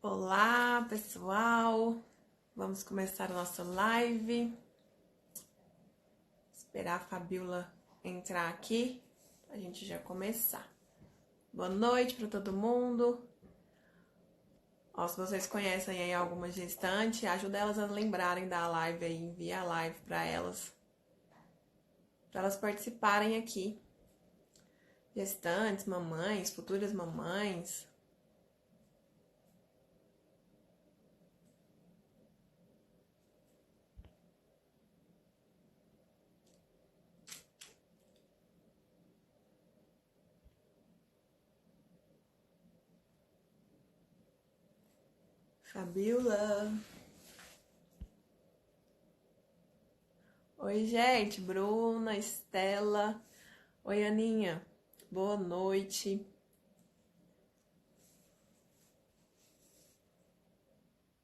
Olá, pessoal. Vamos começar a nossa live. Esperar a Fabiola entrar aqui pra gente já começar. Boa noite para todo mundo. Ó, se vocês conhecem aí alguma gestante, ajuda elas a lembrarem da live aí, envia a live para elas participarem aqui. Gestantes, mamães, futuras mamães. Fabiola. Oi, gente. Bruna, Estela. Oi, Aninha. Boa noite.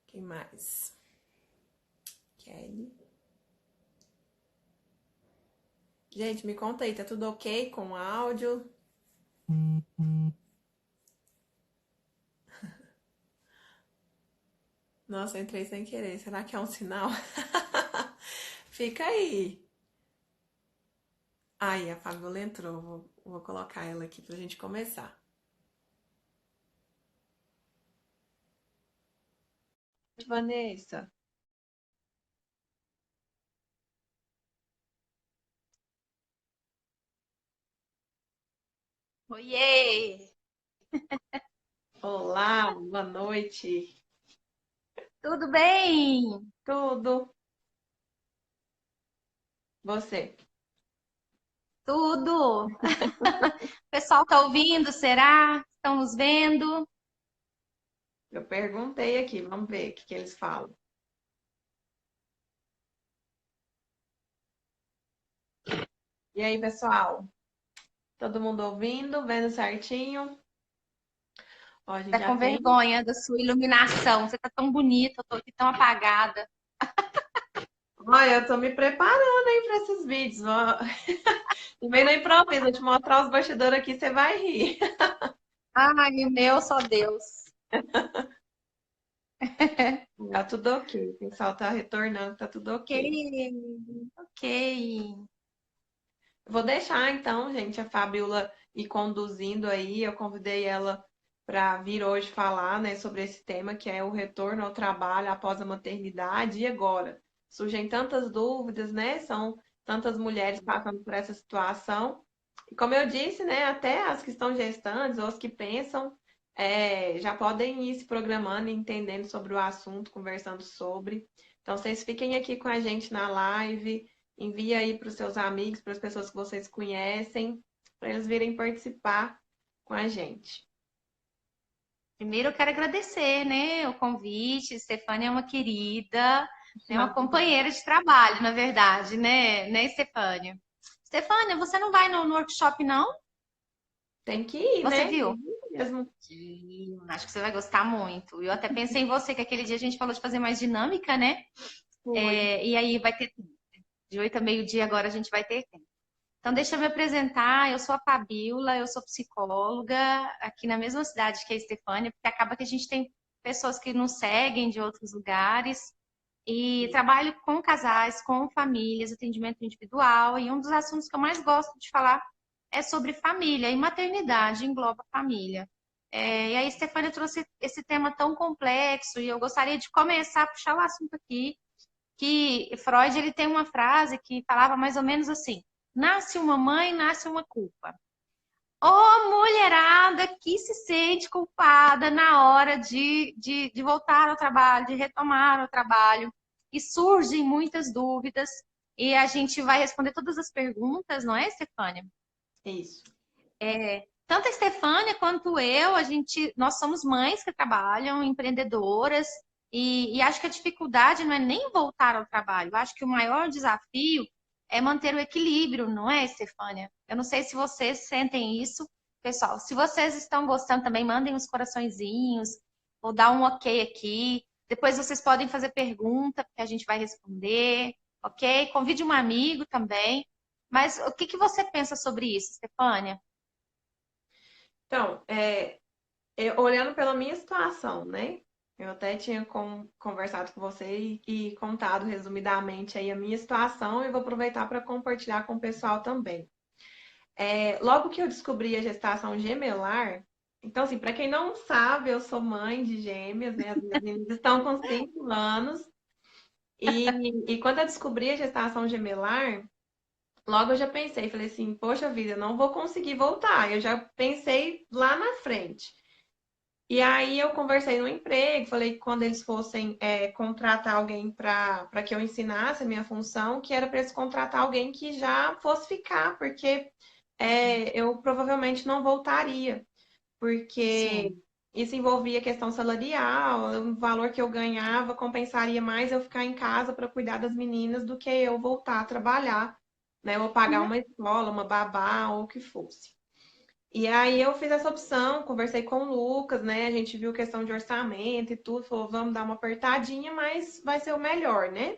Quem mais? Kelly. Gente, me conta aí, tá tudo ok com o áudio? Nossa, eu entrei sem querer. Será que é um sinal? Fica aí. Aí, a Fabiola entrou. Vou colocar ela aqui pra gente começar. Vanessa. Oiê! Olá, boa noite. Tudo bem? Tudo? Você? Tudo. O pessoal tá ouvindo, será? Estão nos vendo? Eu perguntei aqui, vamos ver o que eles falam. E aí, pessoal? Todo mundo ouvindo, vendo certinho? Ó, a gente Tá já com tem. vergonha da sua iluminação. Você tá tão bonita, eu tô aqui tão apagada. Olha, eu tô me preparando, hein, pra esses vídeos. Vem no improviso, vou te mostrar os bastidores aqui, você vai rir. Ai, meu, só Deus. Tá tudo ok. O pessoal tá retornando, tá tudo Ok, ok. ok. Vou deixar então, gente, a Fabiola ir conduzindo aí. Eu convidei ela para vir hoje falar, né, sobre esse tema que é o retorno ao trabalho após a maternidade. E agora? Surgem tantas dúvidas, né? São tantas mulheres passando por essa situação. E como eu disse, né, até as que estão gestantes ou as que pensam, já podem ir se programando e entendendo sobre o assunto, conversando sobre. Então, vocês fiquem aqui com a gente na live. Envia aí para os seus amigos, para as pessoas que vocês conhecem, para eles virem participar com a gente. Primeiro eu quero agradecer, né, o convite. Stefânia é uma querida, é uma companheira de trabalho, na verdade, né, Stefânia? Stefânia, você não vai no workshop, não? Tem que ir, Você né? Tem viu? que ir mesmo. Acho que você vai gostar muito. Eu até pensei em você, que aquele dia a gente falou de fazer mais dinâmica, né? Foi. E aí vai ter de 8 a meio-dia agora a gente vai ter tempo. Então, deixa eu me apresentar. Eu sou a Fabiola, eu sou psicóloga aqui na mesma cidade que a Estefânia, porque acaba que a gente tem pessoas que nos seguem de outros lugares. E trabalho com casais, com famílias, atendimento individual. E um dos assuntos que eu mais gosto de falar é sobre família. E maternidade engloba família. E aí, Stefania trouxe esse tema tão complexo e eu gostaria de começar a puxar o assunto aqui, que Freud ele tem uma frase que falava mais ou menos assim: nasce uma mãe, nasce uma culpa. Ô mulherada que se sente culpada na hora de voltar ao trabalho, de retomar o trabalho, e surgem muitas dúvidas, e a gente vai responder todas as perguntas, não é, Stefânia? Isso. Tanto a Estefânia quanto eu, nós somos mães que trabalham, empreendedoras, e acho que a dificuldade não é nem voltar ao trabalho. Eu acho que o maior desafio é manter o equilíbrio, não é, Estefânia? Eu não sei se vocês sentem isso, pessoal. Se vocês estão gostando também, mandem os coraçõezinhos, ou dá um ok aqui. Depois vocês podem fazer pergunta, porque a gente vai responder, ok? Convide um amigo também. Mas o que que você pensa sobre isso, Estefânia? Então, olhando pela minha situação, né? Eu até tinha conversado com você e contado resumidamente aí a minha situação e vou aproveitar para compartilhar com o pessoal também. Logo que eu descobri a gestação gemelar, então, assim, para quem não sabe, eu sou mãe de gêmeas, né? As minhas meninas estão com 5 anos. E quando eu descobri a gestação gemelar, logo eu já pensei, falei assim, poxa vida, eu não vou conseguir voltar. Eu já pensei lá na frente. E aí eu conversei no emprego, falei que quando eles fossem contratar alguém para que eu ensinasse a minha função, que era para eles contratar alguém que já fosse ficar, porque eu provavelmente não voltaria, porque Sim. isso envolvia questão salarial, o valor que eu ganhava compensaria mais eu ficar em casa para cuidar das meninas do que eu voltar a trabalhar, né? Ou pagar Uhum, uma escola, uma babá ou o que fosse. E aí eu fiz essa opção, conversei com o Lucas, né? A gente viu questão de orçamento e tudo, falou, vamos dar uma apertadinha, mas vai ser o melhor, né?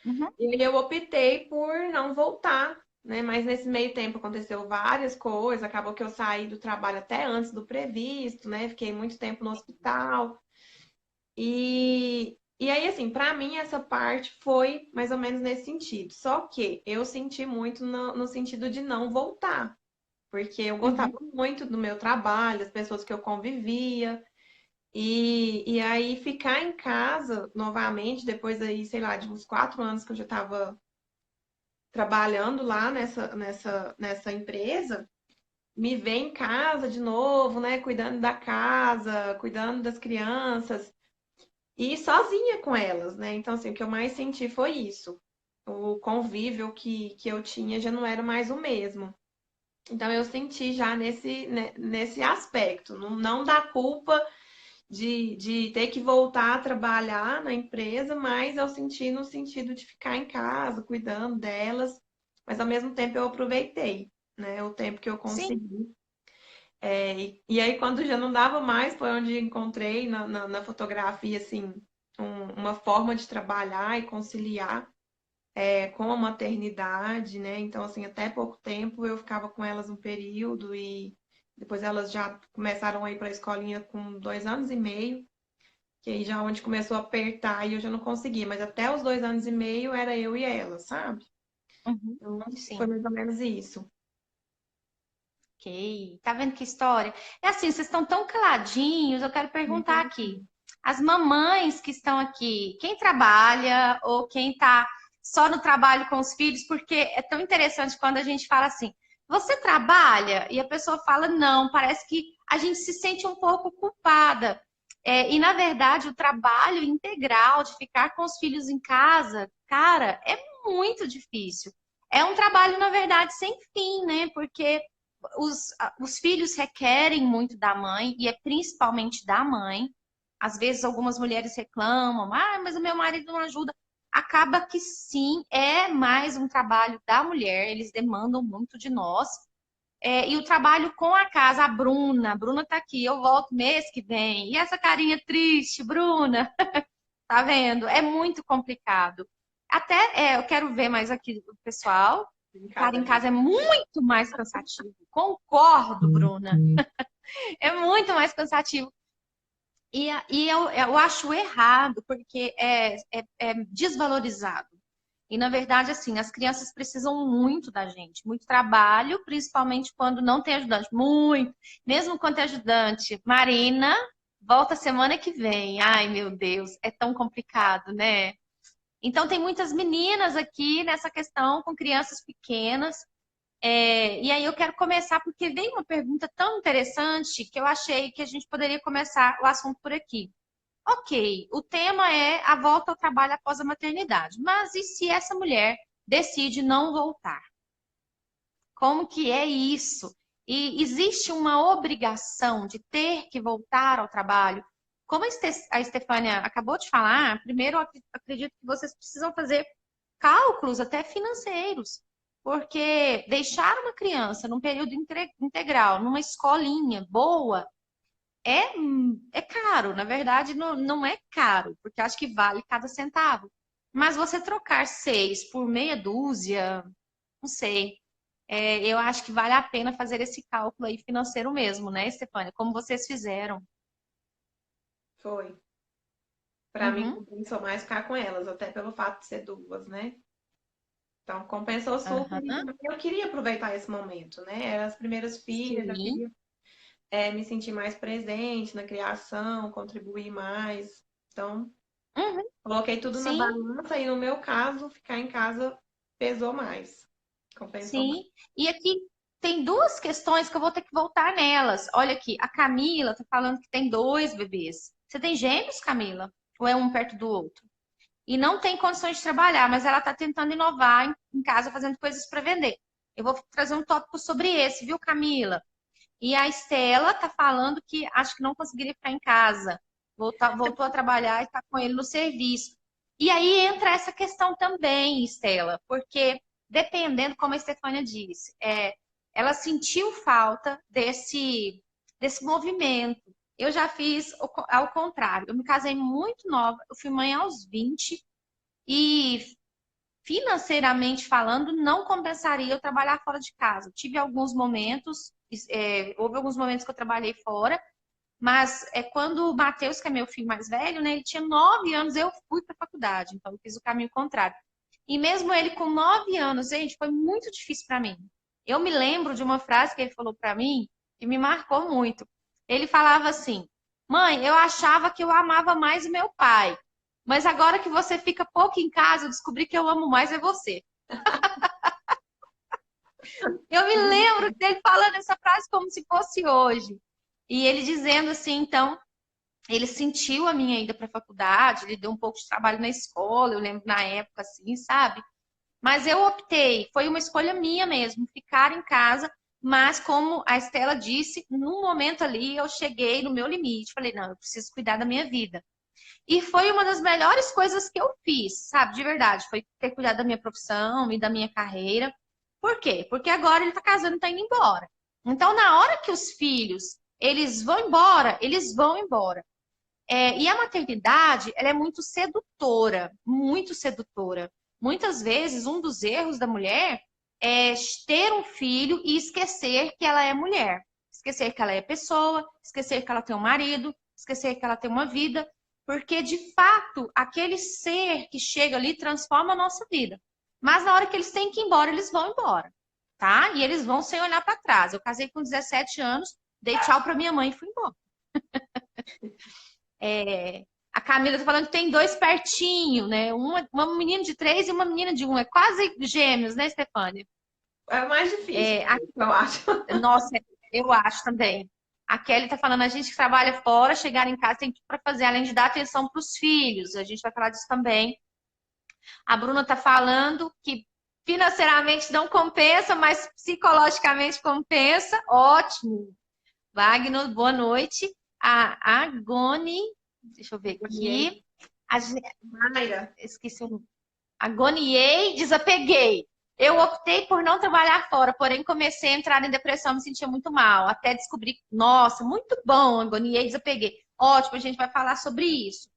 uhum. E aí eu optei por não voltar, né? Mas nesse meio tempo aconteceu várias coisas, acabou que eu saí do trabalho até antes do previsto, né? Fiquei muito tempo no hospital. E aí, assim, para mim essa parte foi mais ou menos nesse sentido. Só que eu senti muito no sentido de não voltar, porque eu gostava Uhum. muito do meu trabalho, das pessoas que eu convivia. E aí ficar em casa novamente, depois aí, sei lá, de uns 4 anos que eu já estava trabalhando lá nessa empresa, me ver em casa de novo, né? Cuidando da casa, cuidando das crianças e sozinha com elas, né? Então, assim, o que eu mais senti foi isso. O convívio que eu tinha já não era mais o mesmo. Então, eu senti já nesse aspecto, não da culpa de ter que voltar a trabalhar na empresa, mas eu senti no sentido de ficar em casa, cuidando delas, mas ao mesmo tempo eu aproveitei, né? O tempo que eu Sim, consegui. E aí, quando já não dava mais, foi onde encontrei na fotografia, assim, uma forma de trabalhar e conciliar com a maternidade, né? Então, assim, até pouco tempo eu ficava com elas um período e depois elas já começaram a ir para a escolinha com 2 anos e meio, que aí já onde começou a apertar e eu já não conseguia, mas até os 2 anos e meio era eu e ela, sabe? uhum. Então, foi Sim. mais ou menos isso. Ok. Tá vendo que história? É assim, vocês estão tão caladinhos, eu quero perguntar aqui. As mamães que estão aqui, quem trabalha ou quem está só no trabalho com os filhos, porque é tão interessante quando a gente fala assim, você trabalha? E a pessoa fala, não, parece que a gente se sente um pouco culpada. E, na verdade, o trabalho integral de ficar com os filhos em casa, cara, é muito difícil. É um trabalho, na verdade, sem fim, né? Porque os filhos requerem muito da mãe, e é principalmente da mãe. Às vezes, algumas mulheres reclamam, mas o meu marido não ajuda. Acaba que sim, é mais um trabalho da mulher, eles demandam muito de nós. E o trabalho com a casa, a Bruna tá aqui, eu volto mês que vem. E essa carinha triste, Bruna, tá vendo? É muito complicado. Até eu quero ver mais aqui o pessoal. Em Ficar casa em é casa é muito mais cansativo. Concordo, Bruna. É muito mais cansativo. E eu acho errado, porque é desvalorizado. E, na verdade, assim, as crianças precisam muito da gente, muito trabalho, principalmente quando não tem ajudante. Muito. Mesmo quando tem ajudante. Marina, volta semana que vem. Ai, meu Deus, é tão complicado, né? Então, tem muitas meninas aqui nessa questão com crianças pequenas. E aí eu quero começar porque veio uma pergunta tão interessante que eu achei que a gente poderia começar o assunto por aqui. Ok, o tema é a volta ao trabalho após a maternidade, mas e se essa mulher decide não voltar? Como que é isso? E existe uma obrigação de ter que voltar ao trabalho? Como a Estefânia acabou de falar, primeiro eu acredito que vocês precisam fazer cálculos até financeiros, porque deixar uma criança num período integral, numa escolinha boa, é caro. Na verdade, não é caro, porque acho que vale cada centavo. Mas você trocar 6 por meia dúzia, não sei. Eu acho que vale a pena fazer esse cálculo aí financeiro mesmo, né, Estefânia? Como vocês fizeram. Foi. Para mim, Uhum. compensou mais ficar com elas, até pelo fato de ser duas, né? Então, compensou super. E Aham. também eu queria aproveitar esse momento, né? Eram as primeiras filhas, eu Sim. queria me sentir mais presente na criação, contribuir mais. Então, Uhum. coloquei tudo na Sim. balança e, no meu caso, ficar em casa pesou mais. Compensou mais. Sim. E aqui tem duas questões que eu vou ter que voltar nelas. Olha aqui, a Camila tá falando que tem dois bebês. Você tem gêmeos, Camila? Ou é um perto do outro? E não tem condições de trabalhar, mas ela está tentando inovar em casa, fazendo coisas para vender. Eu vou trazer um tópico sobre esse, viu, Camila? E a Estela está falando que acho que não conseguiria ficar em casa, voltou a trabalhar e está com ele no serviço. E aí entra essa questão também, Estela, porque dependendo, como a Estefânia disse, ela sentiu falta desse movimento. Eu já fiz ao contrário. Eu me casei muito nova, eu fui mãe aos 20 e financeiramente falando, não compensaria eu trabalhar fora de casa. Tive alguns momentos, houve alguns momentos que eu trabalhei fora, mas quando o Matheus, que é meu filho mais velho, né, ele tinha 9 anos, eu fui para a faculdade, então eu fiz o caminho contrário. E mesmo ele com 9 anos, gente, foi muito difícil para mim. Eu me lembro de uma frase que ele falou para mim que me marcou muito. Ele falava assim: Mãe, eu achava que eu amava mais o meu pai, mas agora que você fica pouco em casa, eu descobri que eu amo mais é você. Eu me lembro dele falando essa frase como se fosse hoje. E ele dizendo assim, então, ele sentiu a minha ida para a faculdade, ele deu um pouco de trabalho na escola, eu lembro na época assim, sabe? Mas eu optei, foi uma escolha minha mesmo, ficar em casa, mas como a Estela disse, num momento ali eu cheguei no meu limite, falei, não, eu preciso cuidar da minha vida. E foi uma das melhores coisas que eu fiz, sabe? De verdade, foi ter cuidado da minha profissão e da minha carreira. Por quê? Porque agora ele tá casando e tá indo embora. Então, na hora que os filhos, eles vão embora, eles vão embora. E a maternidade, ela é muito sedutora, muito sedutora. Muitas vezes, um dos erros da mulher é ter um filho e esquecer que ela é mulher. Esquecer que ela é pessoa, esquecer que ela tem um marido, esquecer que ela tem uma vida. Porque, de fato, aquele ser que chega ali transforma a nossa vida. Mas na hora que eles têm que ir embora, eles vão embora, tá? E eles vão sem olhar para trás. Eu casei com 17 anos, dei tchau para minha mãe e fui embora. A Camila tá falando que tem dois pertinho, né? Uma menina de 3 e uma menina de 1. É quase gêmeos, né, Stefânia? É o mais difícil, É, a- eu acho. Nossa, eu acho também. A Kelly tá falando, a gente que trabalha fora, chegar em casa tem tudo para fazer, além de dar atenção para os filhos. A gente vai falar disso também. A Bruna tá falando que financeiramente não compensa, mas psicologicamente compensa. Ótimo. Wagner, boa noite. A Agone, deixa eu ver aqui. A, Mayra, esqueci o nome. Agoniei, desapeguei. Eu optei por não trabalhar fora, porém comecei a entrar em depressão, me sentia muito mal, até descobrir, nossa, muito bom, agoniei, desapeguei. Ótimo, a gente vai falar sobre isso.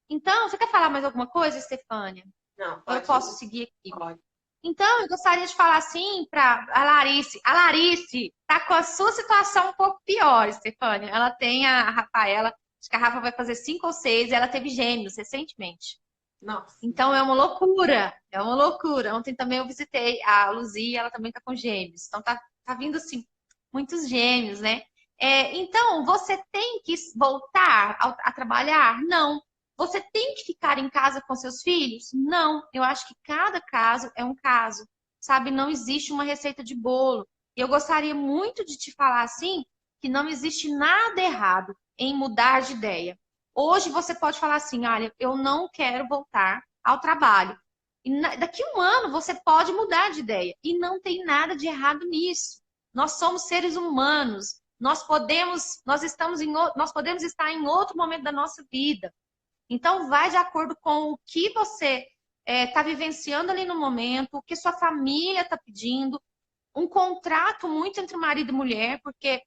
Então, você quer falar mais alguma coisa, Estefânia? não, Ou eu pode posso ir. seguir aqui? Pode. Então, eu gostaria de falar assim para a Larice. A Larice tá com a sua situação um pouco pior, Estefânia. Ela tem a Rafaela, acho que a Rafa vai fazer 5 ou 6, e ela teve gêmeos recentemente. Nossa. Então é uma loucura, é uma loucura. Ontem também eu visitei a Luzia, ela também tá com gêmeos. Então tá vindo assim, muitos gêmeos, né? Então, você tem que voltar a trabalhar? Não. Você tem que ficar em casa com seus filhos? Não. Eu acho que cada caso é um caso, sabe? Não existe uma receita de bolo. E eu gostaria muito de te falar assim, que não existe nada errado em mudar de ideia. Hoje você pode falar assim, olha, eu não quero voltar ao trabalho. Daqui a um ano você pode mudar de ideia. E não tem nada de errado nisso. Nós somos seres humanos. Nós podemos estar em outro momento da nossa vida. Então, vai de acordo com o que você está vivenciando ali no momento, o que sua família está pedindo, um contrato muito entre marido e mulher, porque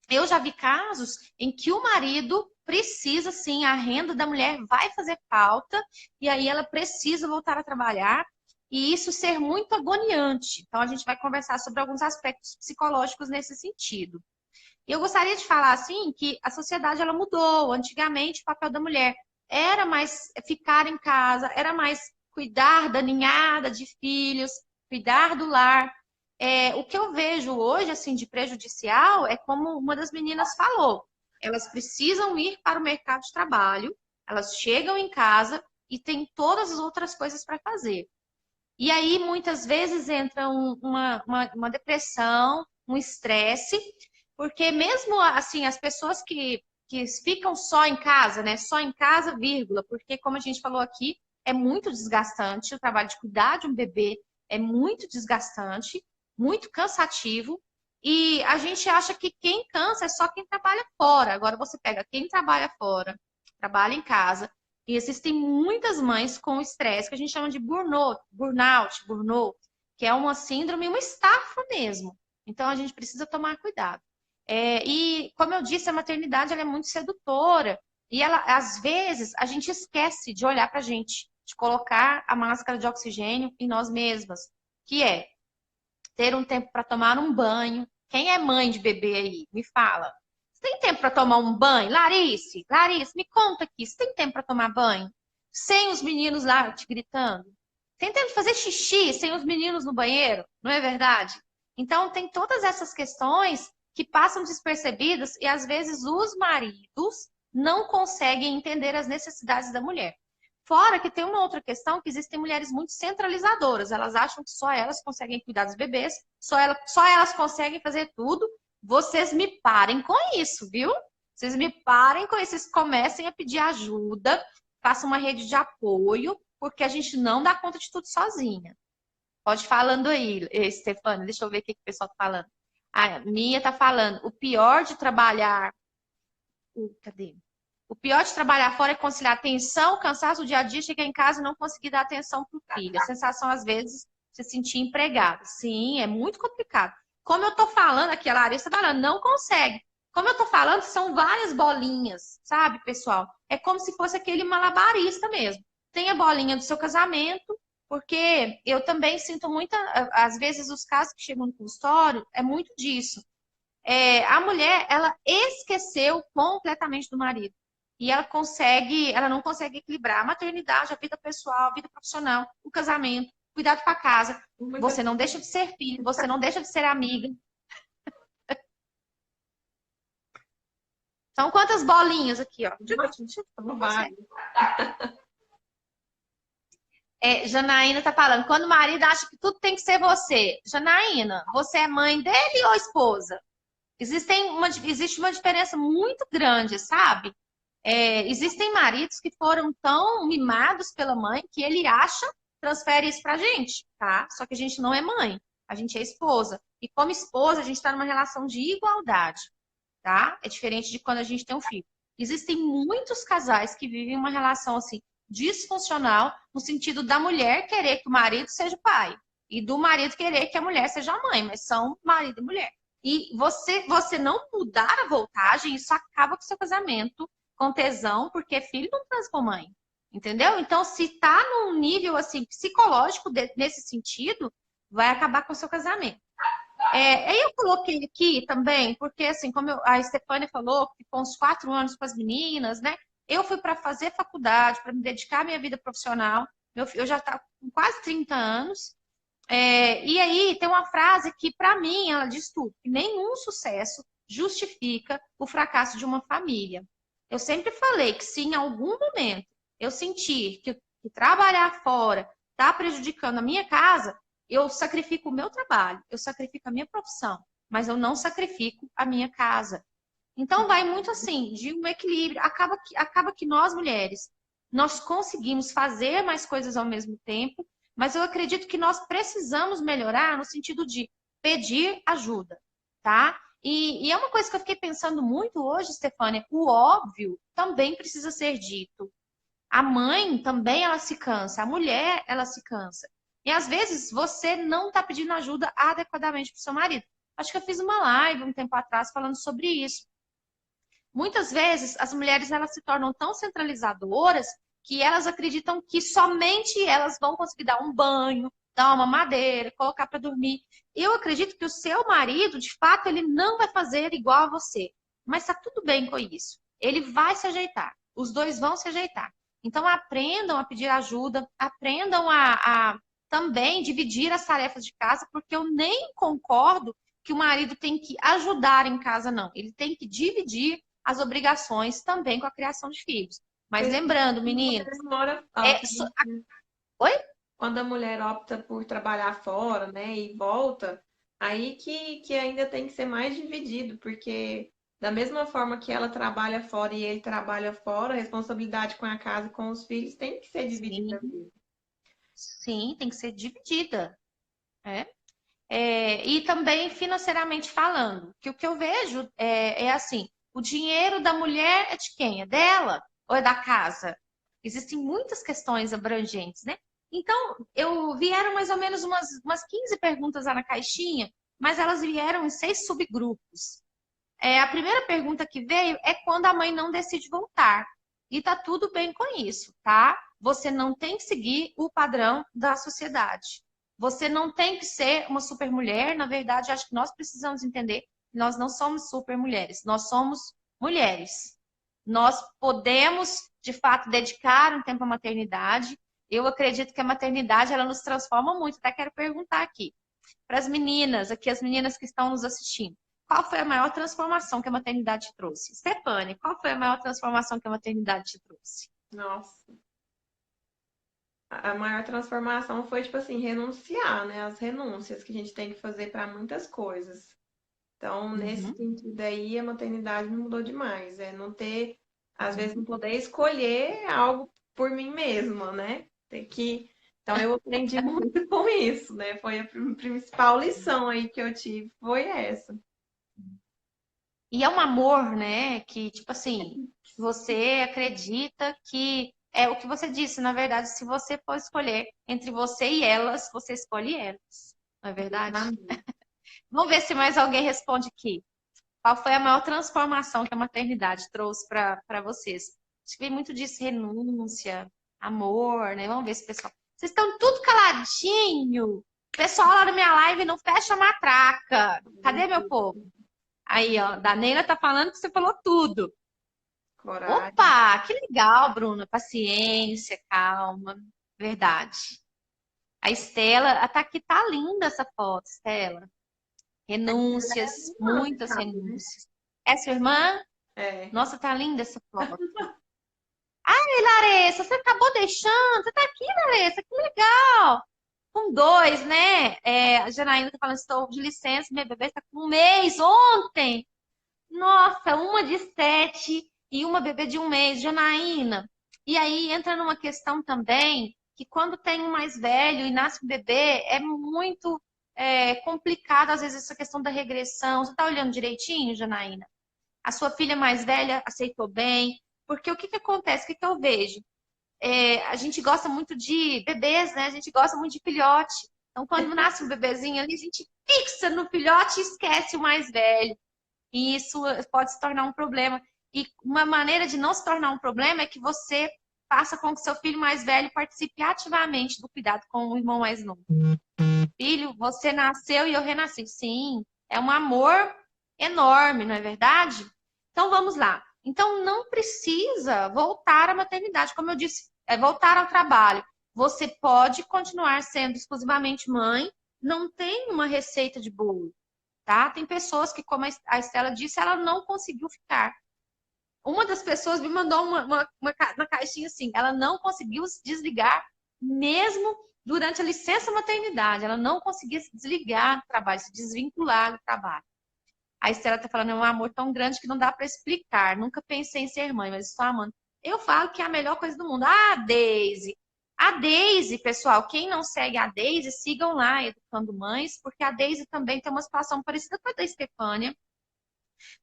eu já vi casos em que o marido precisa, sim, a renda da mulher vai fazer falta, e aí ela precisa voltar a trabalhar, e isso ser muito agoniante. Então, a gente vai conversar sobre alguns aspectos psicológicos nesse sentido. E eu gostaria de falar, assim, que a sociedade ela mudou. Antigamente, o papel da mulher era mais ficar em casa, era mais cuidar da ninhada de filhos, cuidar do lar. O que eu vejo hoje, assim, de prejudicial é como uma das meninas falou. Elas precisam ir para o mercado de trabalho, elas chegam em casa e tem todas as outras coisas para fazer. E aí, muitas vezes, entra uma depressão, um estresse, porque mesmo assim, as pessoas que ficam só em casa, né? Só em casa, vírgula, porque, como a gente falou aqui, é muito desgastante. O trabalho de cuidar de um bebê é muito desgastante, muito cansativo. E a gente acha que quem cansa é só quem trabalha fora. Agora você pega quem trabalha fora, trabalha em casa, e existem muitas mães com estresse, que a gente chama de burnout, que é uma síndrome, uma estafa mesmo. Então, a gente precisa tomar cuidado. E, como eu disse, a maternidade ela é muito sedutora. E ela, às vezes, a gente esquece de olhar para a gente, de colocar a máscara de oxigênio em nós mesmas, que é ter um tempo para tomar um banho. Quem é mãe de bebê aí? Me fala. Você tem tempo para tomar um banho? Clarice, me conta aqui. Você tem tempo para tomar banho? Sem os meninos lá te gritando? Tem tempo de fazer xixi sem os meninos no banheiro? Não é verdade? Então, tem todas essas questões que passam despercebidas e, às vezes, os maridos não conseguem entender as necessidades da mulher. Fora que tem uma outra questão, que existem mulheres muito centralizadoras. Elas acham que só elas conseguem cuidar dos bebês, só elas conseguem fazer tudo. Vocês me parem com isso, viu? Vocês me parem com isso. Vocês comecem a pedir ajuda, façam uma rede de apoio, porque a gente não dá conta de tudo sozinha. Pode ir falando aí, Stefania. Deixa eu ver o que o pessoal tá falando. A Mia tá falando. O pior de trabalhar... Cadê? O pior de trabalhar fora é conciliar atenção, cansaço do dia a dia, chegar em casa e não conseguir dar atenção para o filho. A sensação, às vezes, de se sentir empregado. Sim, é muito complicado. Como eu estou falando aqui, a Larissa está falando, não consegue. Como eu estou falando, são várias bolinhas, sabe, pessoal? É como se fosse aquele malabarista mesmo. Tem a bolinha do seu casamento, porque eu também sinto muita... Às vezes, os casos que chegam no consultório, é muito disso. A mulher, ela esqueceu completamente do marido. E ela não consegue equilibrar a maternidade, a vida pessoal, a vida profissional, o casamento, cuidado com a casa. Você não deixa de ser filho, você não deixa de ser amiga. São quantas bolinhas aqui, ó? Janaína tá falando, quando o marido acha que tudo tem que ser você. Janaína, você é mãe dele ou esposa? Existe uma diferença muito grande, sabe? Existem maridos que foram tão mimados pela mãe que ele acha, transfere isso pra gente, tá? Só que a gente não é mãe, a gente é esposa. E como esposa, a gente está numa relação de igualdade, tá? É diferente de quando a gente tem um filho. Existem muitos casais que vivem uma relação assim disfuncional, no sentido da mulher querer que o marido seja o pai e do marido querer que a mulher seja a mãe, mas são marido e mulher. E você não mudar a voltagem, isso acaba com o seu casamento com tesão, porque filho não transforma mãe. Entendeu? Então, se tá num nível assim psicológico nesse sentido, vai acabar com o seu casamento. Aí eu coloquei aqui também, porque assim, como a Stefania falou, que ficou uns 4 anos com as meninas, né? Eu fui para fazer faculdade, para me dedicar à minha vida profissional. Eu já estava com quase 30 anos. E aí tem uma frase que, para mim, ela diz tudo, que nenhum sucesso justifica o fracasso de uma família. Eu sempre falei que se em algum momento eu sentir que trabalhar fora está prejudicando a minha casa, eu sacrifico o meu trabalho, eu sacrifico a minha profissão, mas eu não sacrifico a minha casa. Então vai muito assim, de um equilíbrio. Acaba que nós, mulheres, nós conseguimos fazer mais coisas ao mesmo tempo, mas eu acredito que nós precisamos melhorar no sentido de pedir ajuda, tá? E é uma coisa que eu fiquei pensando muito hoje, Stefania, o óbvio também precisa ser dito. A mãe também, ela se cansa, a mulher, ela se cansa. E às vezes você não está pedindo ajuda adequadamente para o seu marido. Acho que eu fiz uma live um tempo atrás falando sobre isso. Muitas vezes as mulheres elas se tornam tão centralizadoras que elas acreditam que somente elas vão conseguir dar um banho, dar uma mamadeira, colocar para dormir. Eu acredito que o seu marido, de fato, ele não vai fazer igual a você. Mas está tudo bem com isso. Ele vai se ajeitar. Os dois vão se ajeitar. Então, aprendam a pedir ajuda, aprendam a também dividir as tarefas de casa, porque eu nem concordo que o marido tem que ajudar em casa, não. Ele tem que dividir as obrigações também com a criação de filhos. Mas lembrando, meninas, Demora, é, oi? quando a mulher opta por trabalhar fora, né, e volta, aí que ainda tem que ser mais dividido, porque da mesma forma que ela trabalha fora e ele trabalha fora, a responsabilidade com a casa e com os filhos tem que ser dividida Sim, mesmo. sim, tem que ser dividida. Né? E também financeiramente falando, que o que eu vejo é assim, o dinheiro da mulher é de quem? É dela ou é da casa? Existem muitas questões abrangentes, né? Então, vieram mais ou menos umas 15 perguntas lá na caixinha, mas elas vieram em 6 subgrupos. A primeira pergunta que veio é quando a mãe não decide voltar. E tá tudo bem com isso, tá? Você não tem que seguir o padrão da sociedade. Você não tem que ser uma super mulher. Na verdade, acho que nós precisamos entender que nós não somos super mulheres, nós somos mulheres. Nós podemos, de fato, dedicar um tempo à maternidade. Eu acredito que a maternidade ela nos transforma muito. Até quero perguntar aqui para as meninas, aqui as meninas que estão nos assistindo. Qual foi a maior transformação que a maternidade te trouxe? Stefane, qual foi a maior transformação que a maternidade te trouxe? Nossa, a maior transformação foi, tipo assim, renunciar, né? As renúncias que a gente tem que fazer para muitas coisas. Então, nesse Uhum. sentido aí, a maternidade me mudou demais. É não ter, às vezes, não poder escolher algo por mim mesma, né? Ter que. Então, eu aprendi muito com isso, né? Foi a principal lição aí que eu tive, foi essa. E é um amor, né? Que, tipo assim, você acredita que é o que você disse, na verdade, se você for escolher entre você e elas, você escolhe elas, não é verdade? Amém. Vamos ver se mais alguém responde aqui. Qual foi a maior transformação que a maternidade trouxe para vocês? Acho que vem muito disso, renúncia, amor, né? Vamos ver se o pessoal. Vocês estão tudo caladinho. O pessoal lá na minha live não fecha a matraca. Cadê meu povo? Aí, ó, Daneira tá falando que você falou tudo. Coragem. Opa, que legal, Bruna. Paciência, calma. Verdade. A Estela, tá aqui, tá linda essa foto, Estela. Renúncias, Nossa, muitas sabe, né? renúncias. É sua irmã? É. Nossa, tá linda essa foto. Ai, Larissa, você acabou deixando? Você tá aqui, Larissa? Que legal! Com 2, né? A Janaína tá falando, estou de licença, minha bebê está com 1 mês ontem. Nossa, uma de 7 e uma bebê de 1 mês, Janaína. E aí entra numa questão também que quando tem um mais velho e nasce um bebê, é muito complicado, às vezes, essa questão da regressão. Você tá olhando direitinho, Janaína? A sua filha mais velha aceitou bem? Porque o que que acontece? O que que eu vejo? A gente gosta muito de bebês, né? A gente gosta muito de filhote. Então, quando nasce um bebezinho ali, a gente fixa no filhote e esquece o mais velho. E isso pode se tornar um problema. E uma maneira de não se tornar um problema é que você faça com que seu filho mais velho participe ativamente do cuidado com o irmão mais novo. Filho, você nasceu e eu renasci. Sim, é um amor enorme, não é verdade? Então vamos lá. Então não precisa voltar à maternidade, como eu disse, voltar ao trabalho. Você pode continuar sendo exclusivamente mãe, não tem uma receita de bolo, tá? Tem pessoas que, como a Estela disse, ela não conseguiu ficar. Uma das pessoas me mandou uma caixinha assim, ela não conseguiu se desligar mesmo durante a licença maternidade, ela não conseguia se desligar do trabalho, se desvincular do trabalho. A Estela tá falando, é um amor tão grande que não dá para explicar. Nunca pensei em ser mãe, mas estou amando. Eu falo que é a melhor coisa do mundo. Ah, Daisy. A Daisy, pessoal, quem não segue a Daisy, sigam lá, Educando Mães, porque a Daisy também tem uma situação parecida com a da Estefânia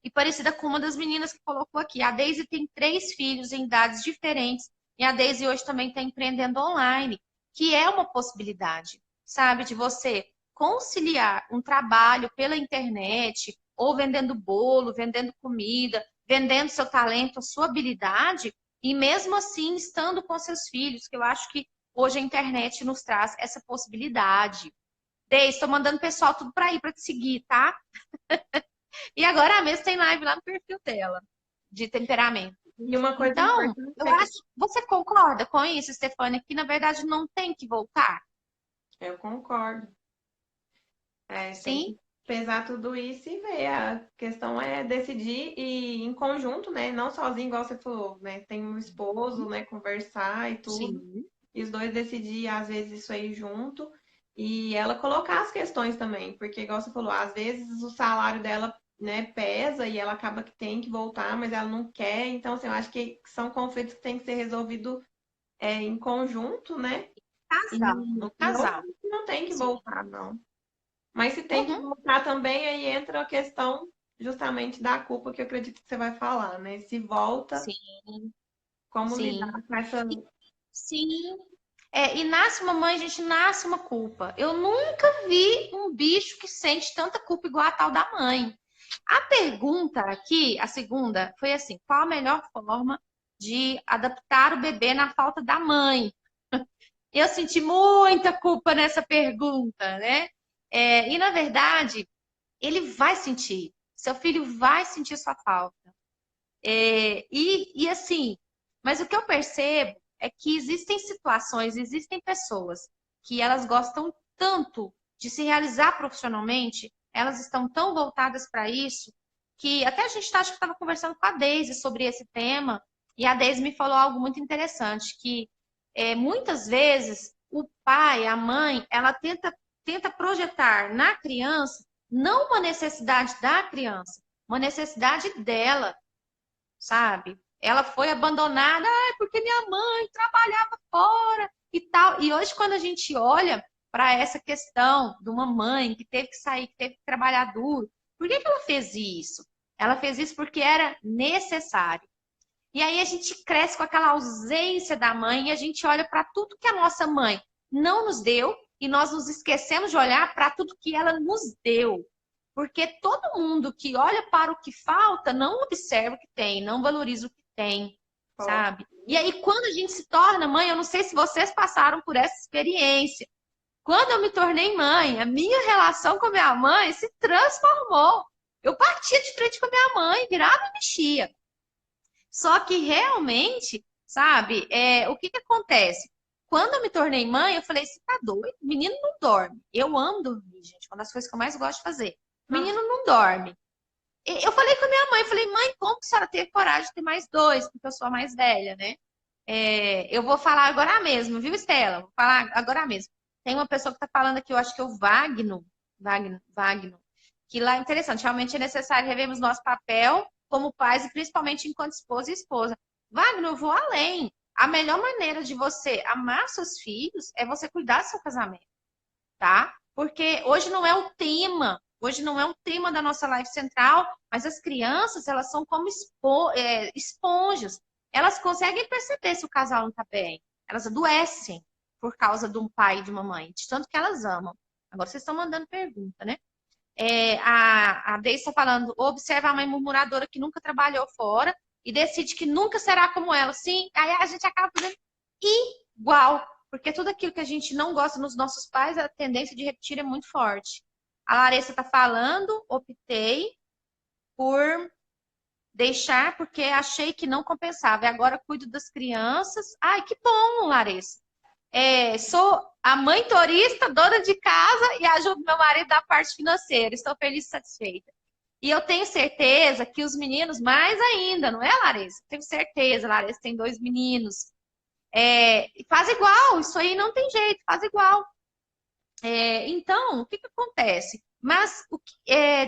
e parecida com uma das meninas que colocou aqui. A Daisy tem 3 filhos em idades diferentes e a Daisy hoje também está empreendendo online, que é uma possibilidade, sabe, de você conciliar um trabalho pela internet ou vendendo bolo, vendendo comida, vendendo seu talento, a sua habilidade e mesmo assim estando com seus filhos, que eu acho que hoje a internet nos traz essa possibilidade. Daisy, estou mandando o pessoal tudo para ir para te seguir, tá? E agora mesmo tem live lá no perfil dela, de temperamento. E uma coisa Então, importante eu é que acho, você concorda com isso, Stefânia, que na verdade não tem que voltar? eu concordo. É, tem Sim, que pesar tudo isso e ver. A questão é decidir e em conjunto, né? Não sozinho, igual você falou, né? Tem um esposo, né? Conversar e tudo. sim, E os dois decidir, às vezes, isso aí junto. E ela colocar as questões também. Porque, igual você falou, às vezes o salário dela, né, pesa e ela acaba que tem que voltar, mas ela não quer. Então, assim, eu acho que são conflitos que têm que ser resolvidos em conjunto, né? casal, no E eu casal. acho que não tem que Sim. voltar, não. Mas se tem que Uhum, voltar também, aí entra a questão justamente da culpa que eu acredito que você vai falar, né? Se volta, sim, como lidar sim. com essa. E, sim. E nasce uma mãe, a gente nasce uma culpa. Eu nunca vi um bicho que sente tanta culpa igual a tal da mãe. A pergunta aqui, a segunda, foi assim: qual a melhor forma de adaptar o bebê na falta da mãe? Eu senti muita culpa nessa pergunta, né? E na verdade, ele vai sentir. Seu filho vai sentir sua falta. E assim, mas o que eu percebo é que existem situações, existem pessoas que elas gostam tanto de se realizar profissionalmente, elas estão tão voltadas para isso, que até a gente acho que estava conversando com a Deise sobre esse tema, e a Deise me falou algo muito interessante, que muitas vezes o pai, a mãe, ela tenta projetar na criança não uma necessidade da criança, uma necessidade dela, sabe? Ela foi abandonada, porque minha mãe trabalhava fora e tal. E hoje, quando a gente olha para essa questão de uma mãe que teve que sair, que teve que trabalhar duro, por que que ela fez isso? Ela fez isso porque era necessário. E aí a gente cresce com aquela ausência da mãe e a gente olha para tudo que a nossa mãe não nos deu e nós nos esquecemos de olhar para tudo que ela nos deu. Porque todo mundo que olha para o que falta não observa o que tem, não valoriza o que tem, sabe? E aí, quando a gente se torna mãe, eu não sei se vocês passaram por essa experiência. Quando eu me tornei mãe, a minha relação com a minha mãe se transformou. Eu partia de frente com a minha mãe, virava e mexia. Só que realmente, sabe, o que que acontece? Quando eu me tornei mãe, eu falei, você tá doido? Menino não dorme. Eu amo dormir, gente, uma das coisas que eu mais gosto de fazer. Nossa, Menino não dorme. Eu falei com a minha mãe, falei, mãe, como que a senhora teve coragem de ter mais dois? Porque eu sou a mais velha, né? Eu vou falar agora mesmo, viu, Estela? Vou falar agora mesmo. Tem uma pessoa que está falando aqui, eu acho que é o Wagner, que lá é interessante. Realmente é necessário revermos nosso papel como pais e principalmente enquanto esposa e esposa. Wagner, eu vou além. A melhor maneira de você amar seus filhos é você cuidar do seu casamento, tá? Porque hoje não é o tema, hoje não é um tema da nossa live central, mas as crianças, elas são como esponjas. Elas conseguem perceber se o casal não está bem. Elas adoecem por causa de um pai e de uma mãe, de tanto que elas amam. Agora vocês estão mandando pergunta, né? A Deise está falando, observa a mãe murmuradora que nunca trabalhou fora e decide que nunca será como ela. Sim, aí a gente acaba fazendo igual, porque tudo aquilo que a gente não gosta nos nossos pais, a tendência de repetir é muito forte. A Larissa está falando, optei por deixar porque achei que não compensava. E agora cuido das crianças. Ai, que bom, Larissa. Sou a mãe torista, dona de casa e ajudo meu marido na parte financeira. Estou feliz e satisfeita. E eu tenho certeza que os meninos, mais ainda, não é, Larissa? Tenho certeza, Larissa tem dois meninos. Faz igual, isso aí não tem jeito, faz igual. Então, o que que acontece? Mas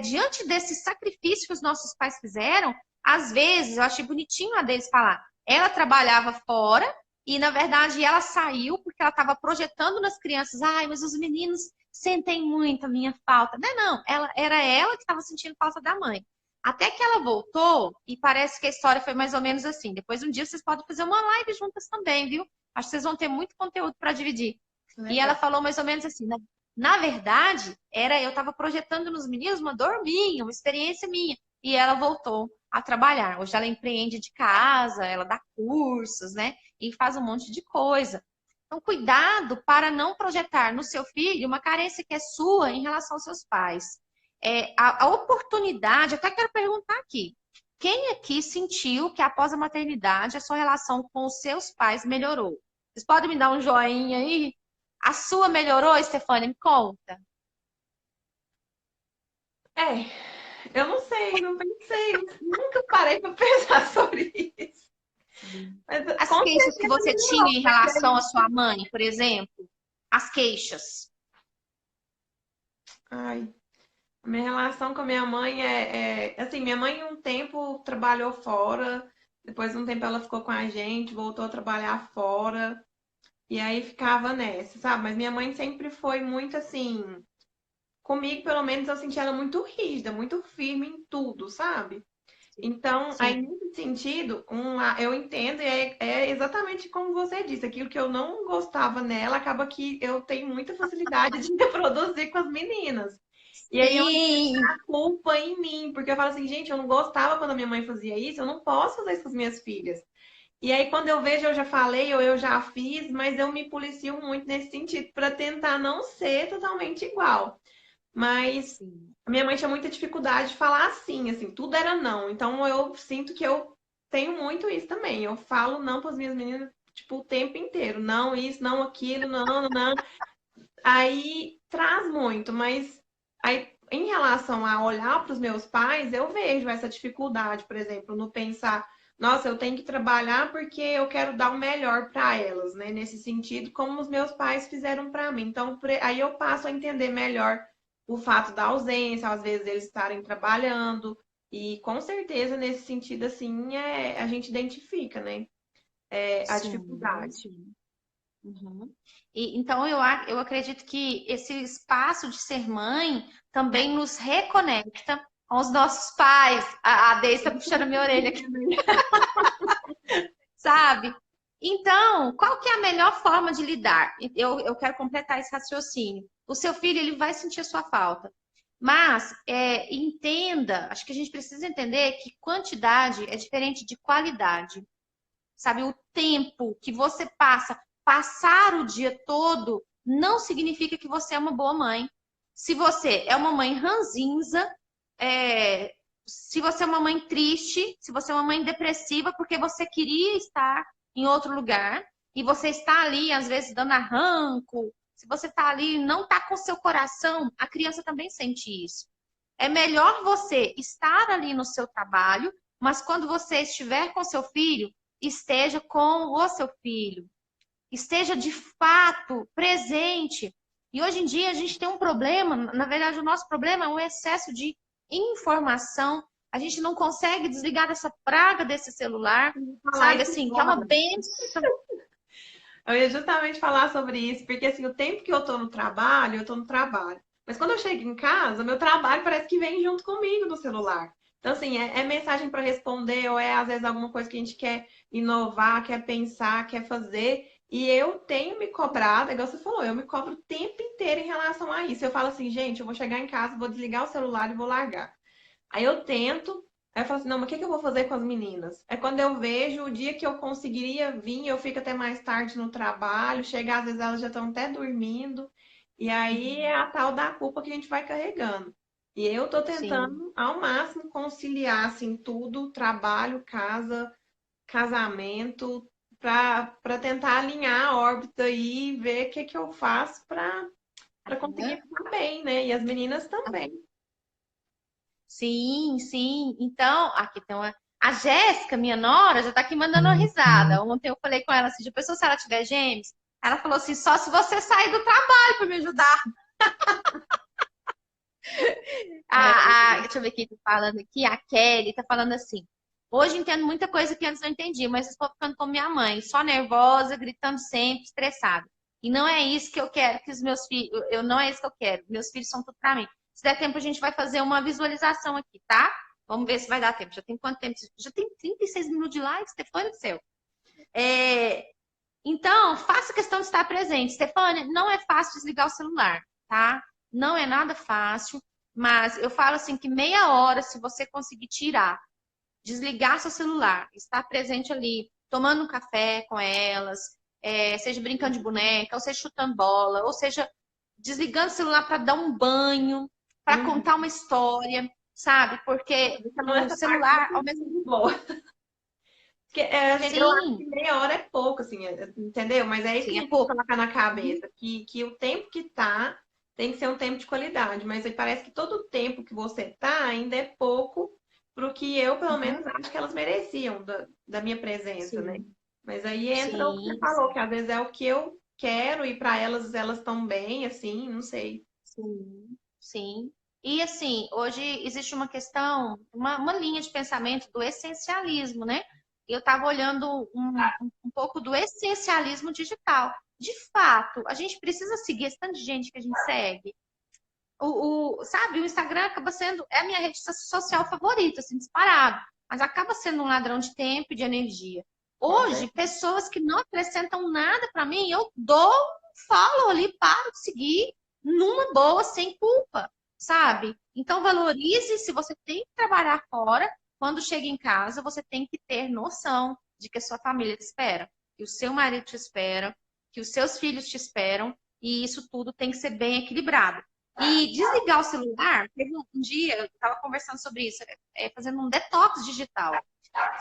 diante desse sacrifício que os nossos pais fizeram, às vezes, eu achei bonitinho a deles falar, ela trabalhava fora e, na verdade, ela saiu porque ela estava projetando nas crianças, ai, mas os meninos sentem muito a minha falta. Não, era ela que estava sentindo falta da mãe. Até que ela voltou, e parece que a história foi mais ou menos assim. Depois, um dia, vocês podem fazer uma live juntas também, viu? Acho que vocês vão ter muito conteúdo para dividir. E ela legal. falou mais ou menos assim, né? Na verdade, eu estava projetando nos meninos uma dor minha, uma experiência minha. E ela voltou a trabalhar. Hoje ela empreende de casa, ela dá cursos, né? E faz um monte de coisa. Então, cuidado para não projetar no seu filho uma carência que é sua em relação aos seus pais. A oportunidade, até quero perguntar aqui. Quem aqui sentiu que após a maternidade a sua relação com os seus pais melhorou? Vocês podem me dar um joinha aí? A sua melhorou, Stefânia? Me conta. É, eu não sei, não pensei, nunca parei para pensar sobre isso. Mas As com queixas que certeza você tinha melhorou, em porque relação à sua mãe, por exemplo, as queixas. ai, a minha relação com a minha mãe assim, minha mãe um tempo trabalhou fora, depois de um tempo ela ficou com a gente, voltou a trabalhar fora, e aí ficava nessa, sabe? Mas minha mãe sempre foi muito assim, comigo pelo menos eu senti ela muito rígida, muito firme em tudo, sabe? Então, aí Sim. nesse sentido, eu entendo, e é exatamente como você disse, aquilo que eu não gostava nela, acaba que eu tenho muita facilidade de reproduzir com as meninas. E aí eu Sim, a culpa em mim, porque eu falo assim, gente, eu não gostava quando a minha mãe fazia isso, eu não posso fazer isso com as minhas filhas. E aí quando eu vejo, eu já falei ou eu já fiz, mas eu me policio muito nesse sentido, para tentar não ser totalmente igual. Mas sim. a minha mãe tinha muita dificuldade de falar assim, tudo era não. Então eu sinto que eu tenho muito isso também. Eu falo não para as minhas meninas, tipo, o tempo inteiro. Não isso, não aquilo, não, não, não. Aí traz muito, mas aí em relação a olhar para os meus pais, eu vejo essa dificuldade, por exemplo, no pensar, nossa, eu tenho que trabalhar porque eu quero dar o melhor para elas, né? Nesse sentido, como os meus pais fizeram para mim. Então, aí eu passo a entender melhor o fato da ausência, às vezes eles estarem trabalhando, e com certeza nesse sentido, assim, a gente identifica, né? A Sim, dificuldade. sim. Uhum. Então, eu acredito que esse espaço de ser mãe também nos reconecta com os nossos pais. A Deise está puxando a minha orelha aqui, sabe? Então, qual que é a melhor forma de lidar? Eu quero completar esse raciocínio. O seu filho, ele vai sentir a sua falta. Mas, entenda, acho que a gente precisa entender que quantidade é diferente de qualidade. Sabe, o tempo que você passa, passar o dia todo, não significa que você é uma boa mãe. Se você é uma mãe ranzinza, se você é uma mãe triste, se você é uma mãe depressiva, porque você queria estar em outro lugar e você está ali, às vezes, dando arranco, se você está ali e não está com seu coração, a criança também sente isso. É melhor você estar ali no seu trabalho, mas quando você estiver com seu filho, esteja com o seu filho. Esteja de fato presente. E hoje em dia a gente tem um problema, na verdade, o nosso problema é o excesso de informação. A gente não consegue desligar dessa praga desse celular, Falar sabe isso assim, que é uma agora. benção. Eu ia justamente falar sobre isso, porque assim, o tempo que eu tô no trabalho, eu tô no trabalho. Mas quando eu chego em casa, meu trabalho parece que vem junto comigo no celular. Então, assim, é mensagem para responder, ou é às vezes alguma coisa que a gente quer inovar, quer pensar, quer fazer. E eu tenho me cobrado, igual você falou, eu me cobro o tempo inteiro em relação a isso. Eu falo assim, gente, eu vou chegar em casa, vou desligar o celular e vou largar. Aí eu tento, aí eu falo assim, não, mas o que que eu vou fazer com as meninas? É quando eu vejo o dia que eu conseguiria vir, eu fico até mais tarde no trabalho, chega, às vezes elas já estão até dormindo, e aí é a tal da culpa que a gente vai carregando. E eu tô Sim. tentando ao máximo conciliar assim tudo, trabalho, casa, casamento, para tentar alinhar a órbita aí e ver o que que eu faço para conseguir ficar bem, né? E as meninas também. Sim, sim. Então, aqui tem uma. A Jéssica, minha nora, já tá aqui mandando uma risada. Ontem eu falei com ela assim: de pessoa se ela tiver gêmeos, ela falou assim: só se você sair do trabalho para me ajudar. É, Deixa eu ver quem tá falando aqui. A Kelly tá falando assim: hoje entendo muita coisa que antes não entendi, mas estou ficando com minha mãe, só nervosa, gritando sempre, estressada. E não é isso que eu quero que os meus filhos. Não é isso que eu quero. Meus filhos são tudo para mim. Se der tempo, a gente vai fazer uma visualização aqui, tá? Vamos ver se vai dar tempo. Já tem quanto tempo? Já tem 36 minutos de live, Stefania do céu. Então, faça questão de estar presente. Stefania, não é fácil desligar o celular, tá? Não é nada fácil, mas eu falo assim que meia hora, se você conseguir tirar, desligar seu celular, estar presente ali, tomando um café com elas, seja brincando de boneca, ou seja chutando bola, ou seja desligando o celular para dar um banho, para uhum. contar uma história. sabe? Porque Então, o essa parte celular, não ao é mesmo muito boa. Porque, eu acho Sim, que meia hora é pouco, assim, entendeu? Mas é isso que sim, a é gente tem que pouco. colocar na Uhum, cabeça, que o tempo que tá tem que ser um tempo de qualidade, mas aí parece que todo o tempo que você tá ainda é pouco pro que eu, pelo uhum, menos, acho que elas mereciam da minha presença, né? sim, Mas aí entra o que você sim, falou, que sim. às vezes é o que eu quero e para elas, elas estão bem, assim, não sei. Sim, sim. E assim, hoje existe uma questão, uma linha de pensamento do essencialismo, né? Eu estava olhando um pouco do essencialismo digital. De fato, a gente precisa seguir esse tanto de gente que a gente segue. Sabe, o Instagram acaba sendo, é a minha rede social favorita, assim, disparado, mas acaba sendo um ladrão de tempo e de energia. Com Hoje, certeza. pessoas que não acrescentam nada para mim, eu dou um follow ali, paro de seguir numa boa, sem culpa, sabe? Então, valorize se você tem que trabalhar fora, quando chega em casa, você tem que ter noção de que a sua família te espera, que o seu marido te espera, que os seus filhos te esperam, e isso tudo tem que ser bem equilibrado. E desligar o celular, teve um dia, eu estava conversando sobre isso, fazendo um detox digital.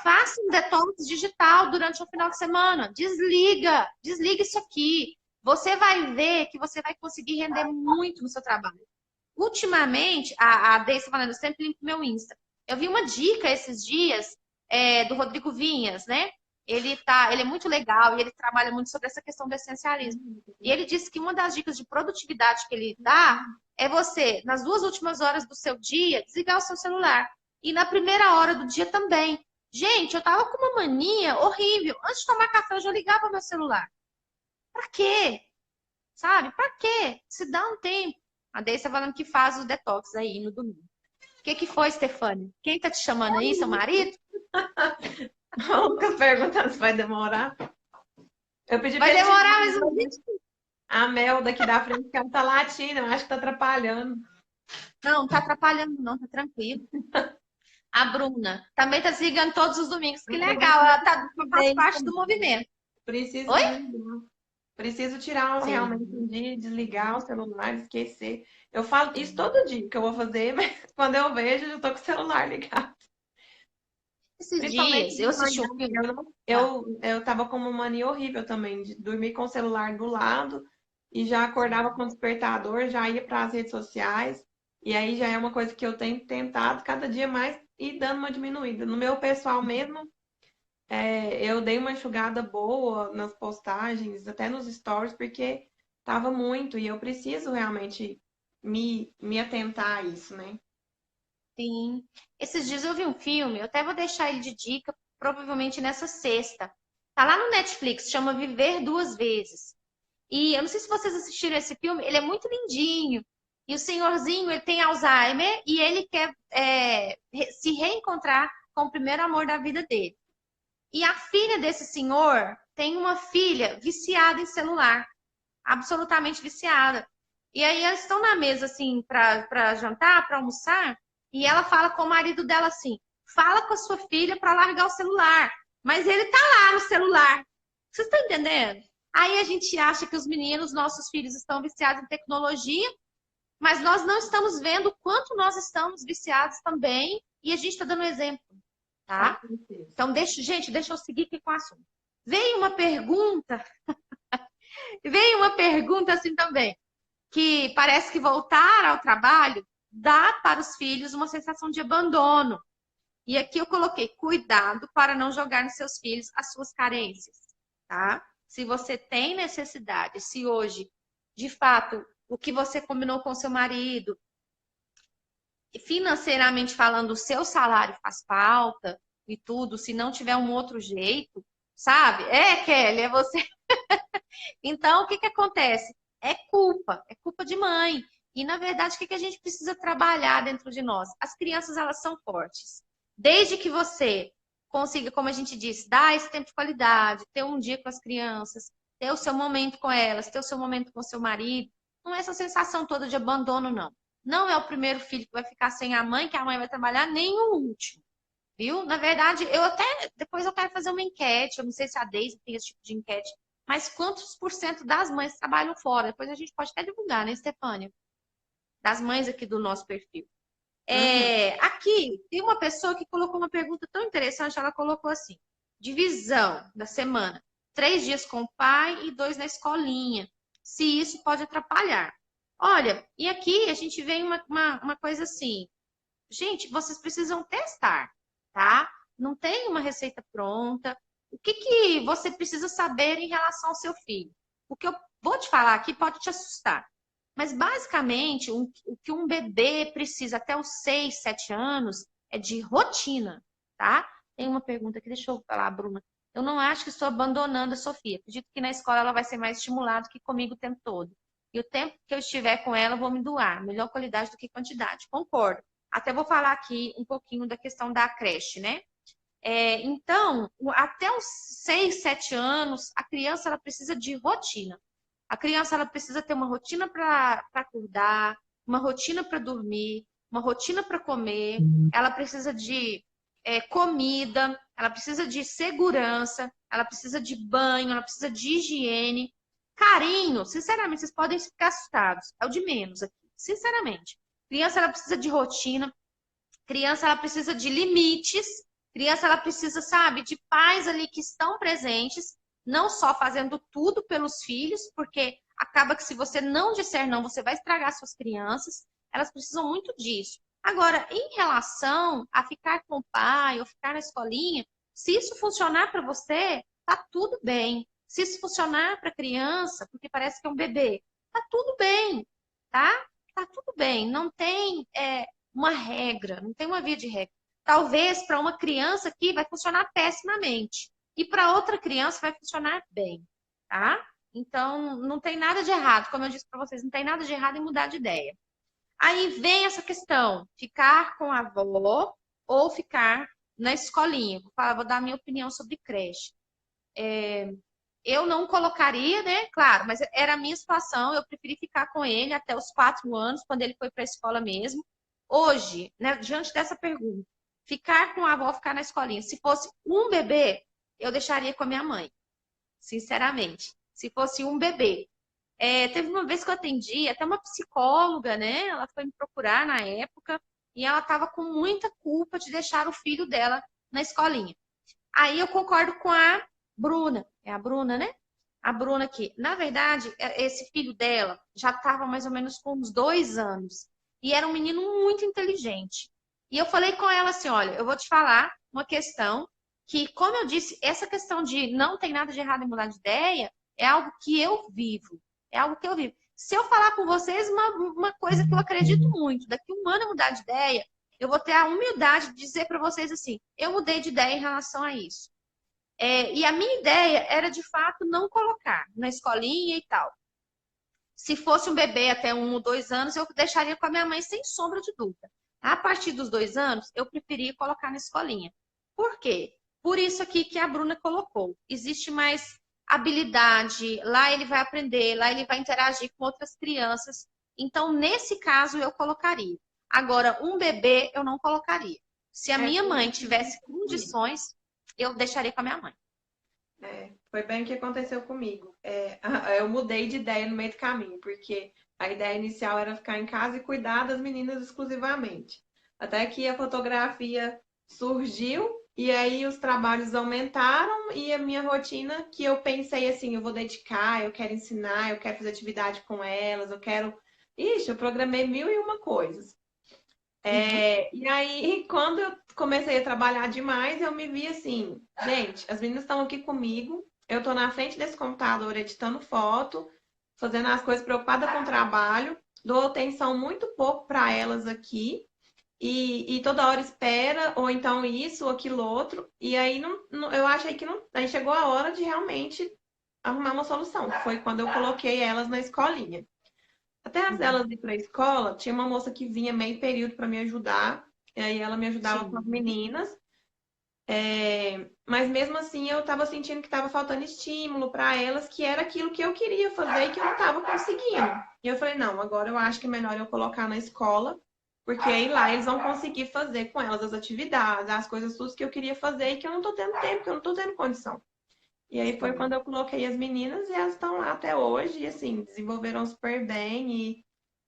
Faça um detox digital durante o final de semana. Desliga, desliga isso aqui. Você vai ver que você vai conseguir render muito no seu trabalho. Ultimamente, a Deise falando, eu sempre limpo meu Insta. Eu vi uma dica esses dias do Rodrigo Vinhas, né? Ele é muito legal e ele trabalha muito sobre essa questão do essencialismo. E ele disse que uma das dicas de produtividade que ele dá é você, nas 2 últimas horas do seu dia, desligar o seu celular. E na primeira hora do dia também. Gente, eu tava com uma mania horrível. Antes de tomar café, eu já ligava meu celular. Pra quê? Sabe? Pra quê? Se dá um tempo. A Deise tá falando que faz o detox aí no domingo. O que que foi, Stefania? Quem tá te chamando aí? Seu marido? O Lucas perguntando se vai demorar. Eu pedi Vai pra ele demorar tirar mais um dia. a Mel daqui da frente, que ela tá latindo, eu acho que tá atrapalhando. Não, tá atrapalhando, não, tá tranquilo. A Bruna também tá desligando todos os domingos. Que Eu falei, legal, ela fazer faz isso parte do também. movimento. Preciso Oi? desligar. Preciso tirar realmente um Sim. dia, desligar o celular, esquecer. Eu falo isso todo dia que eu vou fazer, mas quando eu vejo, eu tô com o celular ligado. Esses Principalmente dias eu de assisti manhã, um filme. eu, eu tava com uma mania horrível também, de dormir com o celular do lado e já acordava com o despertador, já ia para as redes sociais. E aí já é uma coisa que eu tenho tentado cada dia mais e dando uma diminuída. No meu pessoal mesmo, eu dei uma enxugada boa nas postagens, até nos stories, porque tava muito e eu preciso realmente me atentar a isso, né? Sim. Esses dias eu vi um filme, eu até vou deixar ele de dica, provavelmente nessa sexta. Tá lá no Netflix, chama Viver Duas Vezes. E eu não sei se vocês assistiram esse filme, ele é muito lindinho. E o senhorzinho, ele tem Alzheimer e ele quer se reencontrar com o primeiro amor da vida dele. E a filha desse senhor tem uma filha viciada em celular, absolutamente viciada. E aí eles estão na mesa, assim, para jantar, para almoçar, e ela fala com o marido dela assim: fala com a sua filha para largar o celular. Mas ele tá lá no celular. Vocês estão entendendo? Aí a gente acha que os meninos, nossos filhos, estão viciados em tecnologia, mas nós não estamos vendo o quanto nós estamos viciados também, e a gente está dando exemplo, Com tá? certeza. Então, deixa eu seguir aqui com o assunto. Veio uma pergunta assim também que parece que voltar ao trabalho dá para os filhos uma sensação de abandono. E aqui eu coloquei cuidado para não jogar nos seus filhos as suas carências, tá? Se você tem necessidade, se hoje, de fato, o que você combinou com seu marido, financeiramente falando, o seu salário faz falta e tudo, se não tiver um outro jeito, sabe? Kelly, é você. Então, o que que acontece? É culpa de mãe. E, na verdade, o que que a gente precisa trabalhar dentro de nós? As crianças, elas são fortes. Desde que você consiga, como a gente disse, dar esse tempo de qualidade, ter um dia com as crianças, ter o seu momento com elas, ter o seu momento com o seu marido, não é essa sensação toda de abandono, não. Não é o primeiro filho que vai ficar sem a mãe, que a mãe vai trabalhar, nem o último. Viu? Na verdade, depois eu quero fazer uma enquete, eu não sei se a Deise tem esse tipo de enquete, mas quantos por cento das mães trabalham fora? Depois a gente pode até divulgar, né, Stefânia? Das mães aqui do nosso perfil. Uhum. Aqui tem uma pessoa que colocou uma pergunta tão interessante, ela colocou assim: divisão da semana, 3 dias com o pai e 2 na escolinha. Se isso pode atrapalhar. Olha, e aqui a gente vê uma coisa assim, gente, vocês precisam testar, tá? Não tem uma receita pronta. O que que você precisa saber em relação ao seu filho? O que eu vou te falar aqui pode te assustar. Mas basicamente, o que um bebê precisa até os 6, 7 anos é de rotina, tá? Tem uma pergunta aqui, deixa eu falar, Bruna. Eu não acho que estou abandonando a Sofia. Acredito que na escola ela vai ser mais estimulada que comigo o tempo todo. E o tempo que eu estiver com ela, eu vou me doar. Melhor qualidade do que quantidade. Concordo. Até vou falar aqui um pouquinho da questão da creche, né? Então, até os 6, 7 anos, a criança ela precisa de rotina. A criança ela precisa ter uma rotina para acordar, uma rotina para dormir, uma rotina para comer. Ela precisa de comida, ela precisa de segurança, ela precisa de banho, ela precisa de higiene. Carinho, sinceramente, vocês podem ficar assustados. É o de menos aqui, sinceramente. Criança ela precisa de rotina, criança ela precisa de limites, criança ela precisa, sabe, de pais ali que estão presentes, não só fazendo tudo pelos filhos, porque acaba que se você não disser não, você vai estragar suas crianças. Elas precisam muito disso. Agora, em relação a ficar com o pai ou ficar na escolinha, se isso funcionar para você, tá tudo bem. Se isso funcionar para criança, porque parece que é um bebê, tá tudo bem, tá? Tá tudo bem. Não tem uma regra, não tem uma via de regra. Talvez para uma criança aqui vai funcionar pessimamente e para outra criança vai funcionar bem, tá? Então, não tem nada de errado, como eu disse para vocês, não tem nada de errado em mudar de ideia. Aí vem essa questão, ficar com a avó ou ficar na escolinha. Vou dar a minha opinião sobre creche. Eu não colocaria, né? Claro, mas era a minha situação. Eu preferi ficar com ele até os 4 anos, quando ele foi para a escola mesmo. Hoje, né, diante dessa pergunta, ficar com a avó, ficar na escolinha. Se fosse um bebê, eu deixaria com a minha mãe, sinceramente. Se fosse um bebê. Teve uma vez que eu atendi, até uma psicóloga, né? Ela foi me procurar na época e ela estava com muita culpa de deixar o filho dela na escolinha. Aí eu concordo com a Bruna, é a Bruna, né? A Bruna aqui. Na verdade, esse filho dela já estava mais ou menos com uns 2 anos e era um menino muito inteligente. E eu falei com ela assim: olha, eu vou te falar uma questão que, como eu disse, essa questão de não tem nada de errado em mudar de ideia é algo que eu vivo. É algo que eu vivo. Se eu falar com vocês uma coisa que eu acredito muito, daqui a um ano eu mudar de ideia, eu vou ter a humildade de dizer para vocês assim: eu mudei de ideia em relação a isso. E a minha ideia era, de fato, não colocar na escolinha e tal. Se fosse um bebê até 1 ou 2 anos, eu deixaria com a minha mãe sem sombra de dúvida. A partir dos 2 anos, eu preferia colocar na escolinha. Por quê? Por isso aqui que a Bruna colocou. Existe mais habilidade, lá ele vai aprender, lá ele vai interagir com outras crianças. Então, nesse caso, eu colocaria. Agora, um bebê, eu não colocaria. Se a minha Foi mãe bem o que tivesse aconteceu comigo. condições, eu deixaria com a minha mãe. Foi bem o que aconteceu comigo. Eu mudei de ideia no meio do caminho, porque a ideia inicial era ficar em casa e cuidar das meninas exclusivamente. Até que a fotografia surgiu e aí os trabalhos aumentaram e a minha rotina, que eu pensei assim, eu vou dedicar, eu quero ensinar, eu quero fazer atividade com elas, eu quero. Ixi, eu programei mil e uma coisas. Uhum. E aí, quando eu comecei a trabalhar demais, eu me vi assim, gente, as meninas estão aqui comigo, eu estou na frente desse computador editando foto, fazendo as coisas preocupada com o trabalho, dou atenção muito pouco para elas aqui, e toda hora espera, ou então isso, ou aquilo outro, e aí eu achei que não, aí chegou a hora de realmente arrumar uma solução, que foi quando eu coloquei elas na escolinha. Até as Uhum. delas ir para a escola, tinha uma moça que vinha meio período para me ajudar, e aí ela me ajudava com as Sim. meninas. Mas mesmo assim eu estava sentindo que estava faltando estímulo para elas, que era aquilo que eu queria fazer e que eu não estava conseguindo. E eu falei, não, agora eu acho que é melhor eu colocar na escola, porque aí lá eles vão conseguir fazer com elas as atividades, as coisas tudo que eu queria fazer e que eu não estou tendo tempo, que eu não estou tendo condição. E aí foi Sim. quando eu coloquei as meninas e elas estão lá até hoje, e assim, desenvolveram super bem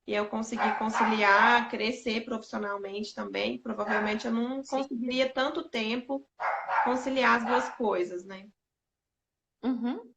e eu consegui conciliar, crescer profissionalmente também. Provavelmente eu não Sim. conseguiria tanto tempo conciliar as duas coisas, né? Uhum.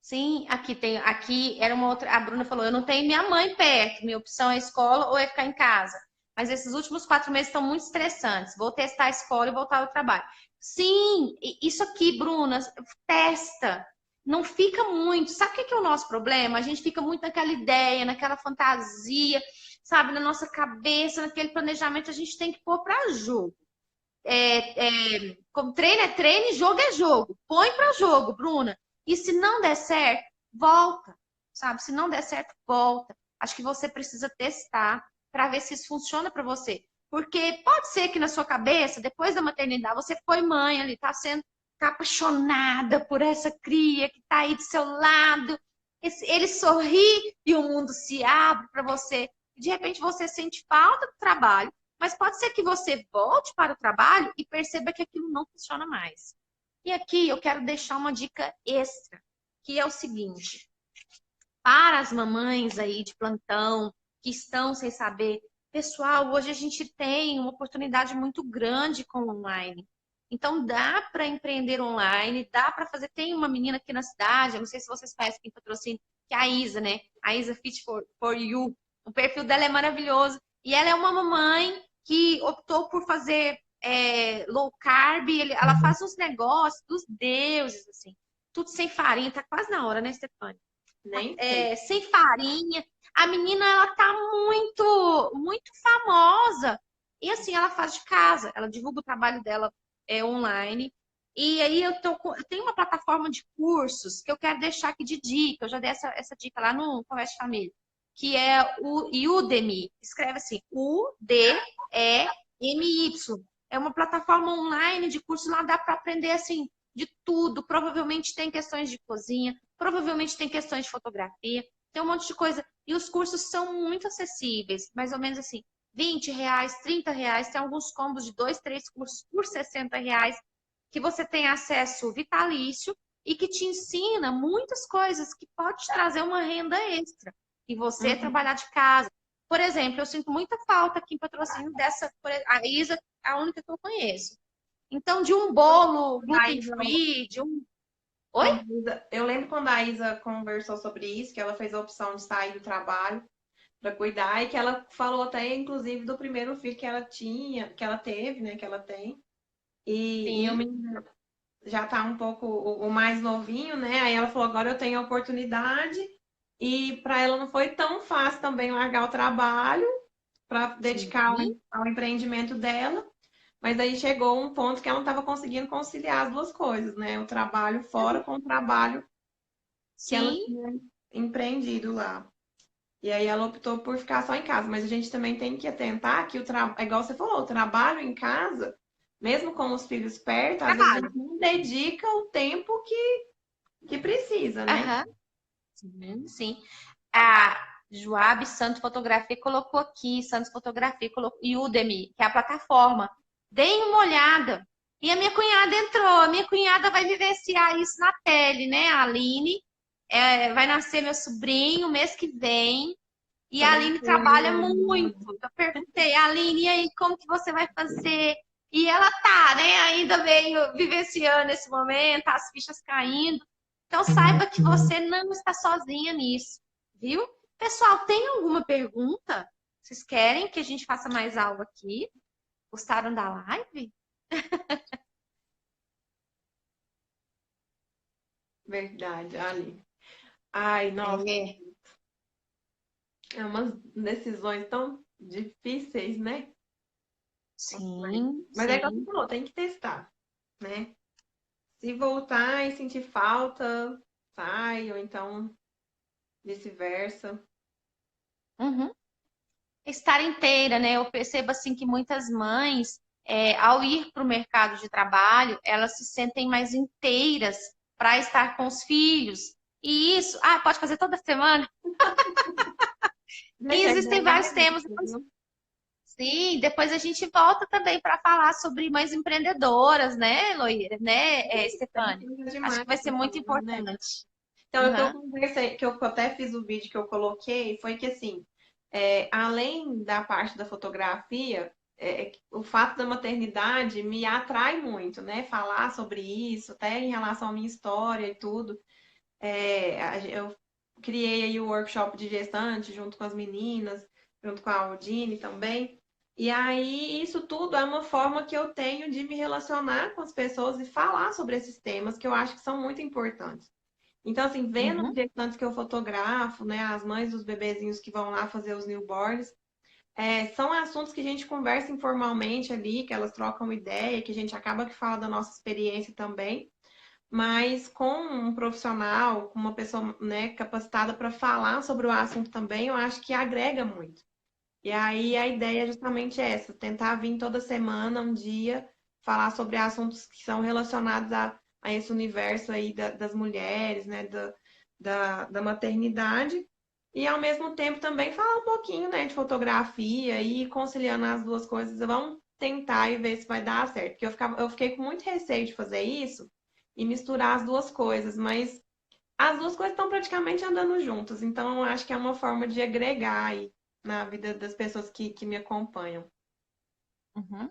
Sim, aqui era uma outra, a Bruna falou, eu não tenho minha mãe perto, minha opção é escola ou é ficar em casa. Mas esses últimos 4 meses estão muito estressantes. Vou testar a escola e voltar ao trabalho. Sim, isso aqui, Bruna, testa. Não fica muito. Sabe o que é o nosso problema? A gente fica muito naquela ideia, naquela fantasia, sabe, na nossa cabeça, naquele planejamento, a gente tem que pôr para jogo. Como treino é treino, jogo é jogo. Põe para jogo, Bruna. E se não der certo, volta, sabe? Se não der certo, volta. Acho que você precisa testar para ver se isso funciona para você. Porque pode ser que na sua cabeça, depois da maternidade, você foi mãe ali, tá apaixonada por essa cria que tá aí do seu lado. Ele sorri e o mundo se abre para você. De repente você sente falta do trabalho, mas pode ser que você volte para o trabalho e perceba que aquilo não funciona mais. E aqui eu quero deixar uma dica extra, que é o seguinte: para as mamães aí de plantão que estão sem saber, pessoal, hoje a gente tem uma oportunidade muito grande com o online. Então dá para empreender online, dá para fazer. Tem uma menina aqui na cidade, eu não sei se vocês conhecem quem patrocina, que é a Isa, né? A Isa Fit for You. O perfil dela é maravilhoso. E ela é uma mamãe que optou por fazer low carb. Ela faz uns negócios dos deuses, assim. Tudo sem farinha. Tá quase na hora, né, Stefania? Nem sei. Sem farinha. A menina, ela tá muito, muito famosa. E assim, ela faz de casa. Ela divulga o trabalho dela online. E aí eu tenho uma plataforma de cursos que eu quero deixar aqui de dica. Eu já dei essa dica lá no Conversa de Família, que é o Udemy. Escreve assim, Udemy. É uma plataforma online de curso, lá dá para aprender assim de tudo. Provavelmente tem questões de cozinha, provavelmente tem questões de fotografia, tem um monte de coisa. E os cursos são muito acessíveis, mais ou menos assim, R$ 20, R$ 30. Tem alguns combos de 2, 3 cursos por R$ 60, que você tem acesso vitalício e que te ensina muitas coisas que pode te trazer uma renda extra. E você Uhum. trabalhar de casa. Por exemplo, eu sinto muita falta aqui em patrocínio a Isa, a única que eu conheço. Então, de um bolo A gluten Isa, free, de um. Oi? quando a eu lembro quando a Isa conversou sobre isso, que ela fez a opção de sair do trabalho para cuidar e que ela falou até, inclusive, do primeiro filho que ela tinha, que ela teve, né, que ela tem. E o Sim. menino já tá um pouco o mais novinho, né? Aí ela falou, agora eu tenho a oportunidade. E para ela não foi tão fácil também largar o trabalho para dedicar Sim. ao empreendimento dela. Mas aí chegou um ponto que ela não estava conseguindo conciliar as duas coisas, né? O trabalho fora com o trabalho que ela Sim. tinha empreendido lá. E aí ela optou por ficar só em casa. Mas a gente também tem que atentar que é igual você falou, o trabalho em casa, mesmo com os filhos perto, às vezes a Trabalho. gente não dedica o tempo que precisa, né? Aham. Sim, sim. A Joab Santos Fotografia colocou aqui, Santos Fotografia, colocou Udemy, que é a plataforma. Deem uma olhada. E a minha cunhada entrou. A minha cunhada vai vivenciar isso na pele, né? A Aline. Vai nascer meu sobrinho mês que vem. E a Aline trabalha muito. Eu perguntei, Aline, e aí, como que você vai fazer? E ela tá, né, ainda meio vivenciando esse momento, as fichas caindo. Então, saiba que você não está sozinha nisso, viu? Pessoal, tem alguma pergunta? Vocês querem que a gente faça mais aula aqui? Gostaram da live? Verdade, Ali. Ai, nossa, É, é umas decisões tão difíceis, né? sim, Mas é igual você sim. falou, tem que testar, né? Se voltar e sentir falta, sai, ou então vice-versa. Uhum. Estar inteira, né? Eu percebo assim que muitas mães, ao ir para o mercado de trabalho, elas se sentem mais inteiras para estar com os filhos. E isso, pode fazer toda semana. E Gente, a existem ideia vários é temas. isso, viu? Sim, depois a gente volta também para falar sobre mães empreendedoras, né, Loíra, né, Tem Stefânia? coisa Acho demais que vai ser pra muito falar, né? importante. Então, o que eu Uhum. conversei, que eu até fiz o vídeo que eu coloquei, foi que assim, além da parte da fotografia, o fato da maternidade me atrai muito, né? Falar sobre isso, até em relação à minha história e tudo. Eu criei aí o workshop de gestante junto com as meninas, junto com a Aldine também. E aí, isso tudo é uma forma que eu tenho de me relacionar com as pessoas e falar sobre esses temas que eu acho que são muito importantes. Então, assim, vendo as Uhum, gestantes que eu fotografo, né, as mães dos bebezinhos que vão lá fazer os newborns, são assuntos que a gente conversa informalmente ali, que elas trocam ideia, que a gente acaba que fala da nossa experiência também, mas com um profissional, com uma pessoa, né, capacitada para falar sobre o assunto também, eu acho que agrega muito. E aí a ideia é justamente essa, tentar vir toda semana, um dia, falar sobre assuntos que são relacionados a esse universo aí das mulheres, né, da maternidade, e ao mesmo tempo também falar um pouquinho, né, de fotografia e ir conciliando as duas coisas. Vamos tentar e ver se vai dar certo, porque eu fiquei com muito receio de fazer isso e misturar as duas coisas, mas as duas coisas estão praticamente andando juntas, então eu acho que é uma forma de agregar aí na vida das pessoas que me acompanham. uhum.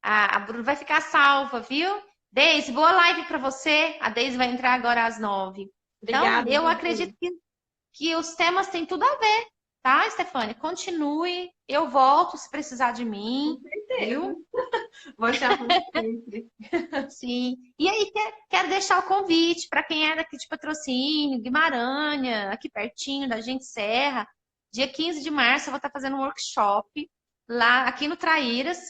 A Bruna vai ficar salva, viu? Deise, boa live para você. A Deise vai entrar agora às 9. Então, Obrigada, eu acredito Vivi. que os temas têm tudo a ver, tá, Stefânia? Continue, eu volto se precisar de Com mim, certeza. viu? Vou chamar sempre. Sim. E aí, quero deixar o convite para quem é daqui de Patrocínio, Guimarães, aqui pertinho da gente, Serra. Dia 15 de março eu vou estar fazendo um workshop lá aqui no Traíras.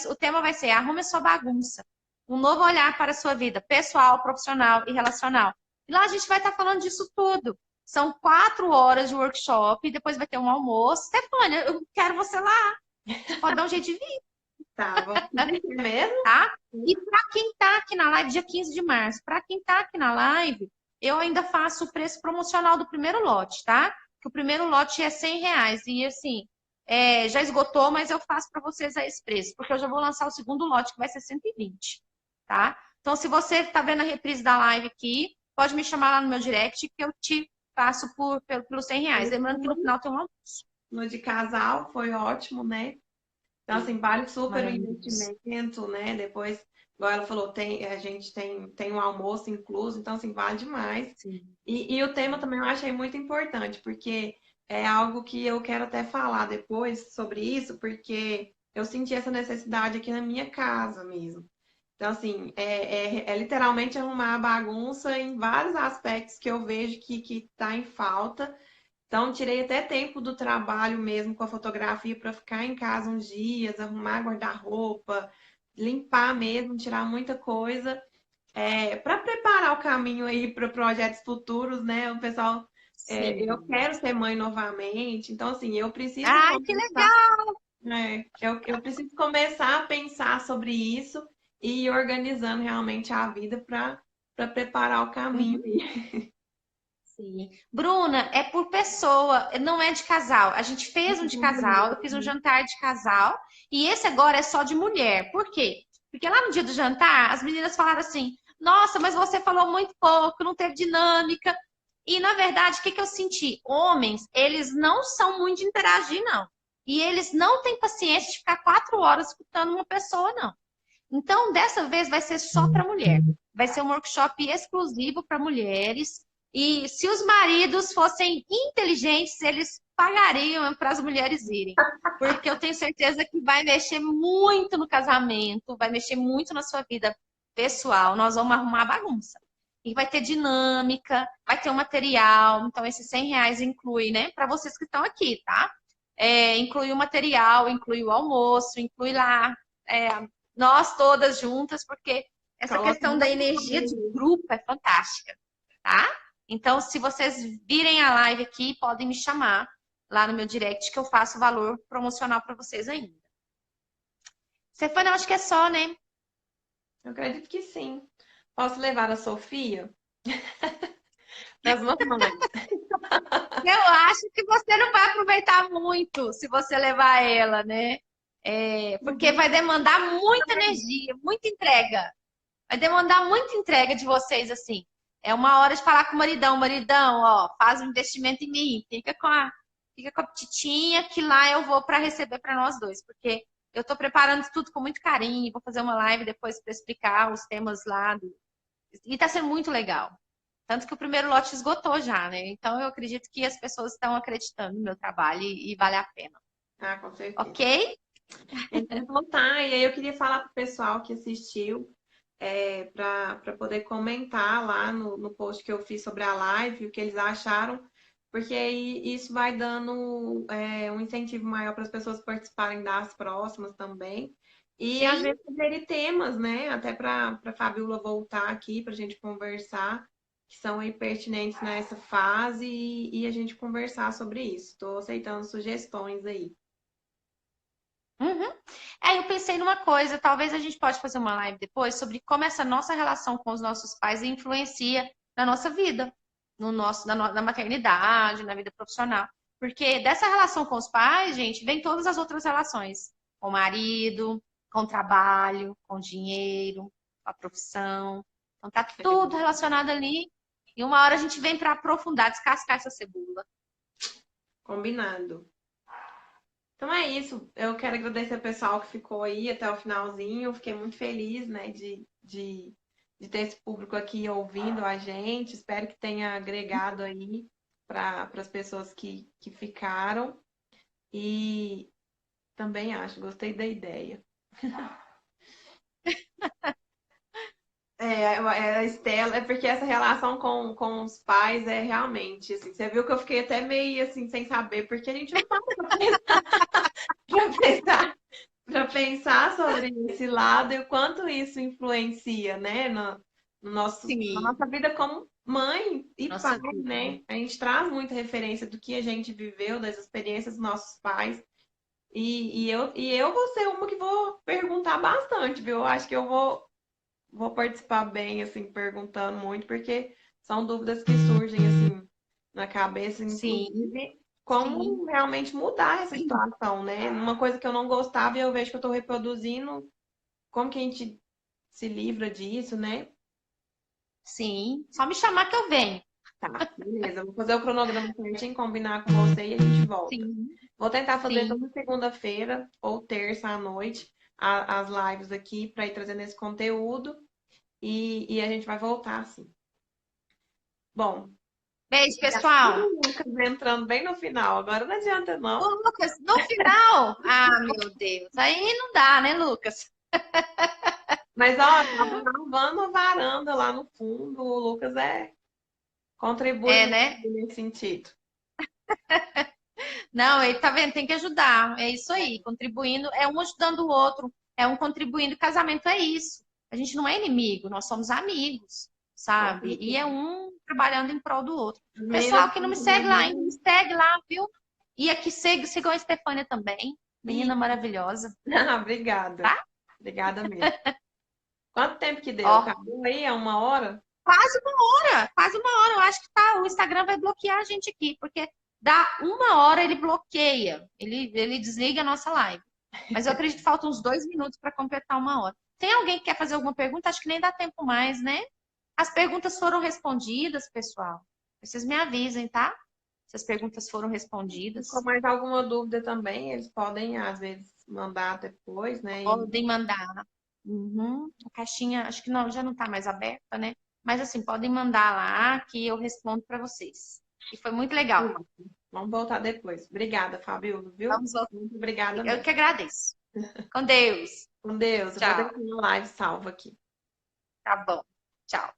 O tema vai ser Arrume a sua bagunça. Um novo olhar para a sua vida pessoal, profissional e relacional. E lá a gente vai estar falando disso tudo. São 4 horas de workshop, depois vai ter um almoço. Stefânia, eu quero você lá. Você pode dar um jeito de vir, Tá, vamos seguir mesmo? tá? E para quem tá aqui na live, dia 15 de março, para quem tá aqui na live, eu ainda faço o preço promocional do primeiro lote, tá? Que o primeiro lote é R$ 100. E assim, já esgotou, mas eu faço para vocês a esse preço, porque eu já vou lançar o segundo lote, que vai ser 120, tá? Então, se você está vendo a reprise da live aqui, pode me chamar lá no meu direct, que eu te faço pelos R$ 100. Lembrando que no final tem um almoço. No de casal foi ótimo, né? Então, assim, vale super o Maravilhoso. investimento, né? Depois, igual ela falou, a gente tem um almoço incluso, então, assim, vale demais. Sim. E o tema também eu achei muito importante, porque é algo que eu quero até falar depois sobre isso, porque eu senti essa necessidade aqui na minha casa mesmo. Então, assim, é literalmente arrumar a bagunça em vários aspectos que eu vejo que tá em falta. Então, tirei até tempo do trabalho mesmo com a fotografia para ficar em casa uns dias, arrumar guarda-roupa, limpar mesmo, tirar muita coisa, para preparar o caminho aí para projetos futuros, né? O pessoal, eu Sim. quero ser mãe novamente, então, assim, eu preciso Ai, que começar, legal! eu preciso começar a pensar sobre isso e ir organizando realmente a vida para preparar o caminho. Sim. Bruna, é por pessoa, não é de casal. A gente fez um de casal, eu fiz um jantar de casal, e esse agora é só de mulher. Por quê? Porque lá no dia do jantar, as meninas falaram assim: Nossa, mas você falou muito pouco, não teve dinâmica. E na verdade, o que que eu senti? Homens, eles não são muito de interagir, não. E eles não têm paciência de ficar 4 horas escutando uma pessoa, não. Então, dessa vez vai ser só para mulher. Vai ser um workshop exclusivo para mulheres. E se os maridos fossem inteligentes, eles pagariam para as mulheres irem. Porque eu tenho certeza que vai mexer muito no casamento, vai mexer muito na sua vida pessoal. Nós vamos arrumar bagunça. E vai ter dinâmica, vai ter um material. Então, esses R$ 100 inclui, né? Para vocês que estão aqui, tá? Inclui o material, inclui o almoço, inclui lá nós todas juntas, porque essa Coloca questão da muito energia de dinheiro. grupo é fantástica, tá? Então, se vocês virem a live aqui, podem me chamar lá no meu direct que eu faço valor promocional para vocês ainda. Stefania, eu acho que é só, né? Eu acredito que sim. Posso levar a Sofia das mamães? Eu acho que você não vai aproveitar muito se você levar ela, né? Porque vai demandar muita energia, muita entrega. Vai demandar muita entrega de vocês, assim. É uma hora de falar com o maridão, maridão, ó, faz um investimento em mim, fica com a fica com a Titinha, que lá eu vou para receber para nós dois, porque eu estou preparando tudo com muito carinho, vou fazer uma live depois para explicar os temas lá. E está sendo muito legal. Tanto que o primeiro lote esgotou já, né? Então eu acredito que as pessoas estão acreditando no meu trabalho e vale a pena. Ah, com certeza. Ok? Então tá, e aí eu queria falar pro pessoal que assistiu, para poder comentar lá no post que eu fiz sobre a live, o que eles acharam, porque aí isso vai dando um incentivo maior para as pessoas participarem das próximas também. E às Sim. vezes sugerir temas, né? Até para a Fabiola voltar aqui para a gente conversar, que são aí pertinentes nessa fase e a gente conversar sobre isso. Estou aceitando sugestões aí. Uhum. Eu pensei numa coisa, talvez a gente pode fazer uma live depois sobre como essa nossa relação com os nossos pais influencia na nossa vida, no nosso, na maternidade, na vida profissional. Porque dessa relação com os pais, gente, vem todas as outras relações, com o marido, com o trabalho, com o dinheiro, com a profissão. Então tá tudo relacionado ali. E uma hora a gente vem para aprofundar, descascar essa cebola. Combinado. Então é isso. Eu quero agradecer ao pessoal que ficou aí até o finalzinho. Eu fiquei muito feliz, né, de ter esse público aqui ouvindo a gente. Espero que tenha agregado aí para as pessoas que ficaram. E também gostei da ideia. A Estela, é porque essa relação com os pais é realmente, assim, você viu que eu fiquei até meio assim, sem saber, porque a gente não para pra pensar para pensar sobre esse lado e o quanto isso influencia, né, na Sim, nossa vida como mãe e pai, nossa vida. né? A gente traz muita referência do que a gente viveu, das experiências dos nossos pais. E eu vou ser uma que vou perguntar bastante, viu? Eu acho que eu vou participar bem, assim, perguntando muito, porque são dúvidas que surgem, assim, na cabeça, Sim, inclusive, sim. como realmente mudar essa situação, né? Uma coisa que eu não gostava e eu vejo que eu estou reproduzindo, como que a gente se livra disso, né? Sim, só me chamar que eu venho. Tá, beleza. Eu vou fazer o cronograma certinho, combinar com você e a gente volta. Sim, Vou tentar fazer sim. toda segunda-feira ou terça à noite as lives aqui para ir trazendo esse conteúdo e a gente vai voltar assim. Bom, Beijo, já pessoal. o Lucas entrando bem no final. Agora não adianta, Ô, não. Lucas, no final. Ah, meu Deus. Aí não dá, né, Lucas? Mas, ó, tava lavando a varanda lá no fundo. O Lucas contribui É, muito né? nesse sentido. Não, ele tá vendo, tem que ajudar. É isso aí, contribuindo, é um ajudando o outro, é um contribuindo. Casamento é isso. A gente não é inimigo, nós somos amigos, Com sabe? E é certeza. um trabalhando em prol do outro. As meninas Pessoal que não estão me com minha segue lá ainda, me mãe. segue lá, viu? E aqui sigam a Estefânia também, menina Ih, maravilhosa, obrigada. tá? Obrigada mesmo. Quanto tempo que deu? Ó, Acabou aí? É 1 hora? quase uma hora, quase uma hora. Eu acho que tá, o Instagram vai bloquear a gente aqui, porque dá uma hora ele bloqueia, ele desliga a nossa live. Mas eu acredito que faltam uns 2 minutos para completar uma hora. Tem alguém que quer fazer alguma pergunta? Acho que nem dá tempo mais, né? As perguntas foram respondidas, pessoal. Vocês me avisem, tá? Se as perguntas foram Se ficou respondidas. mais alguma dúvida também, eles podem, às vezes, mandar depois, né? Podem mandar. Uhum. A caixinha, acho que não, já não está mais aberta, né? Mas assim, podem mandar lá que eu respondo para vocês. E foi muito legal. Vamos voltar depois. Obrigada, Fabiola, viu? Vamos lá. Muito obrigada Eu mesmo. que agradeço. Com Deus. Com Deus. Eu vou Tchau. deixar a live salva aqui. Tá bom. Tchau.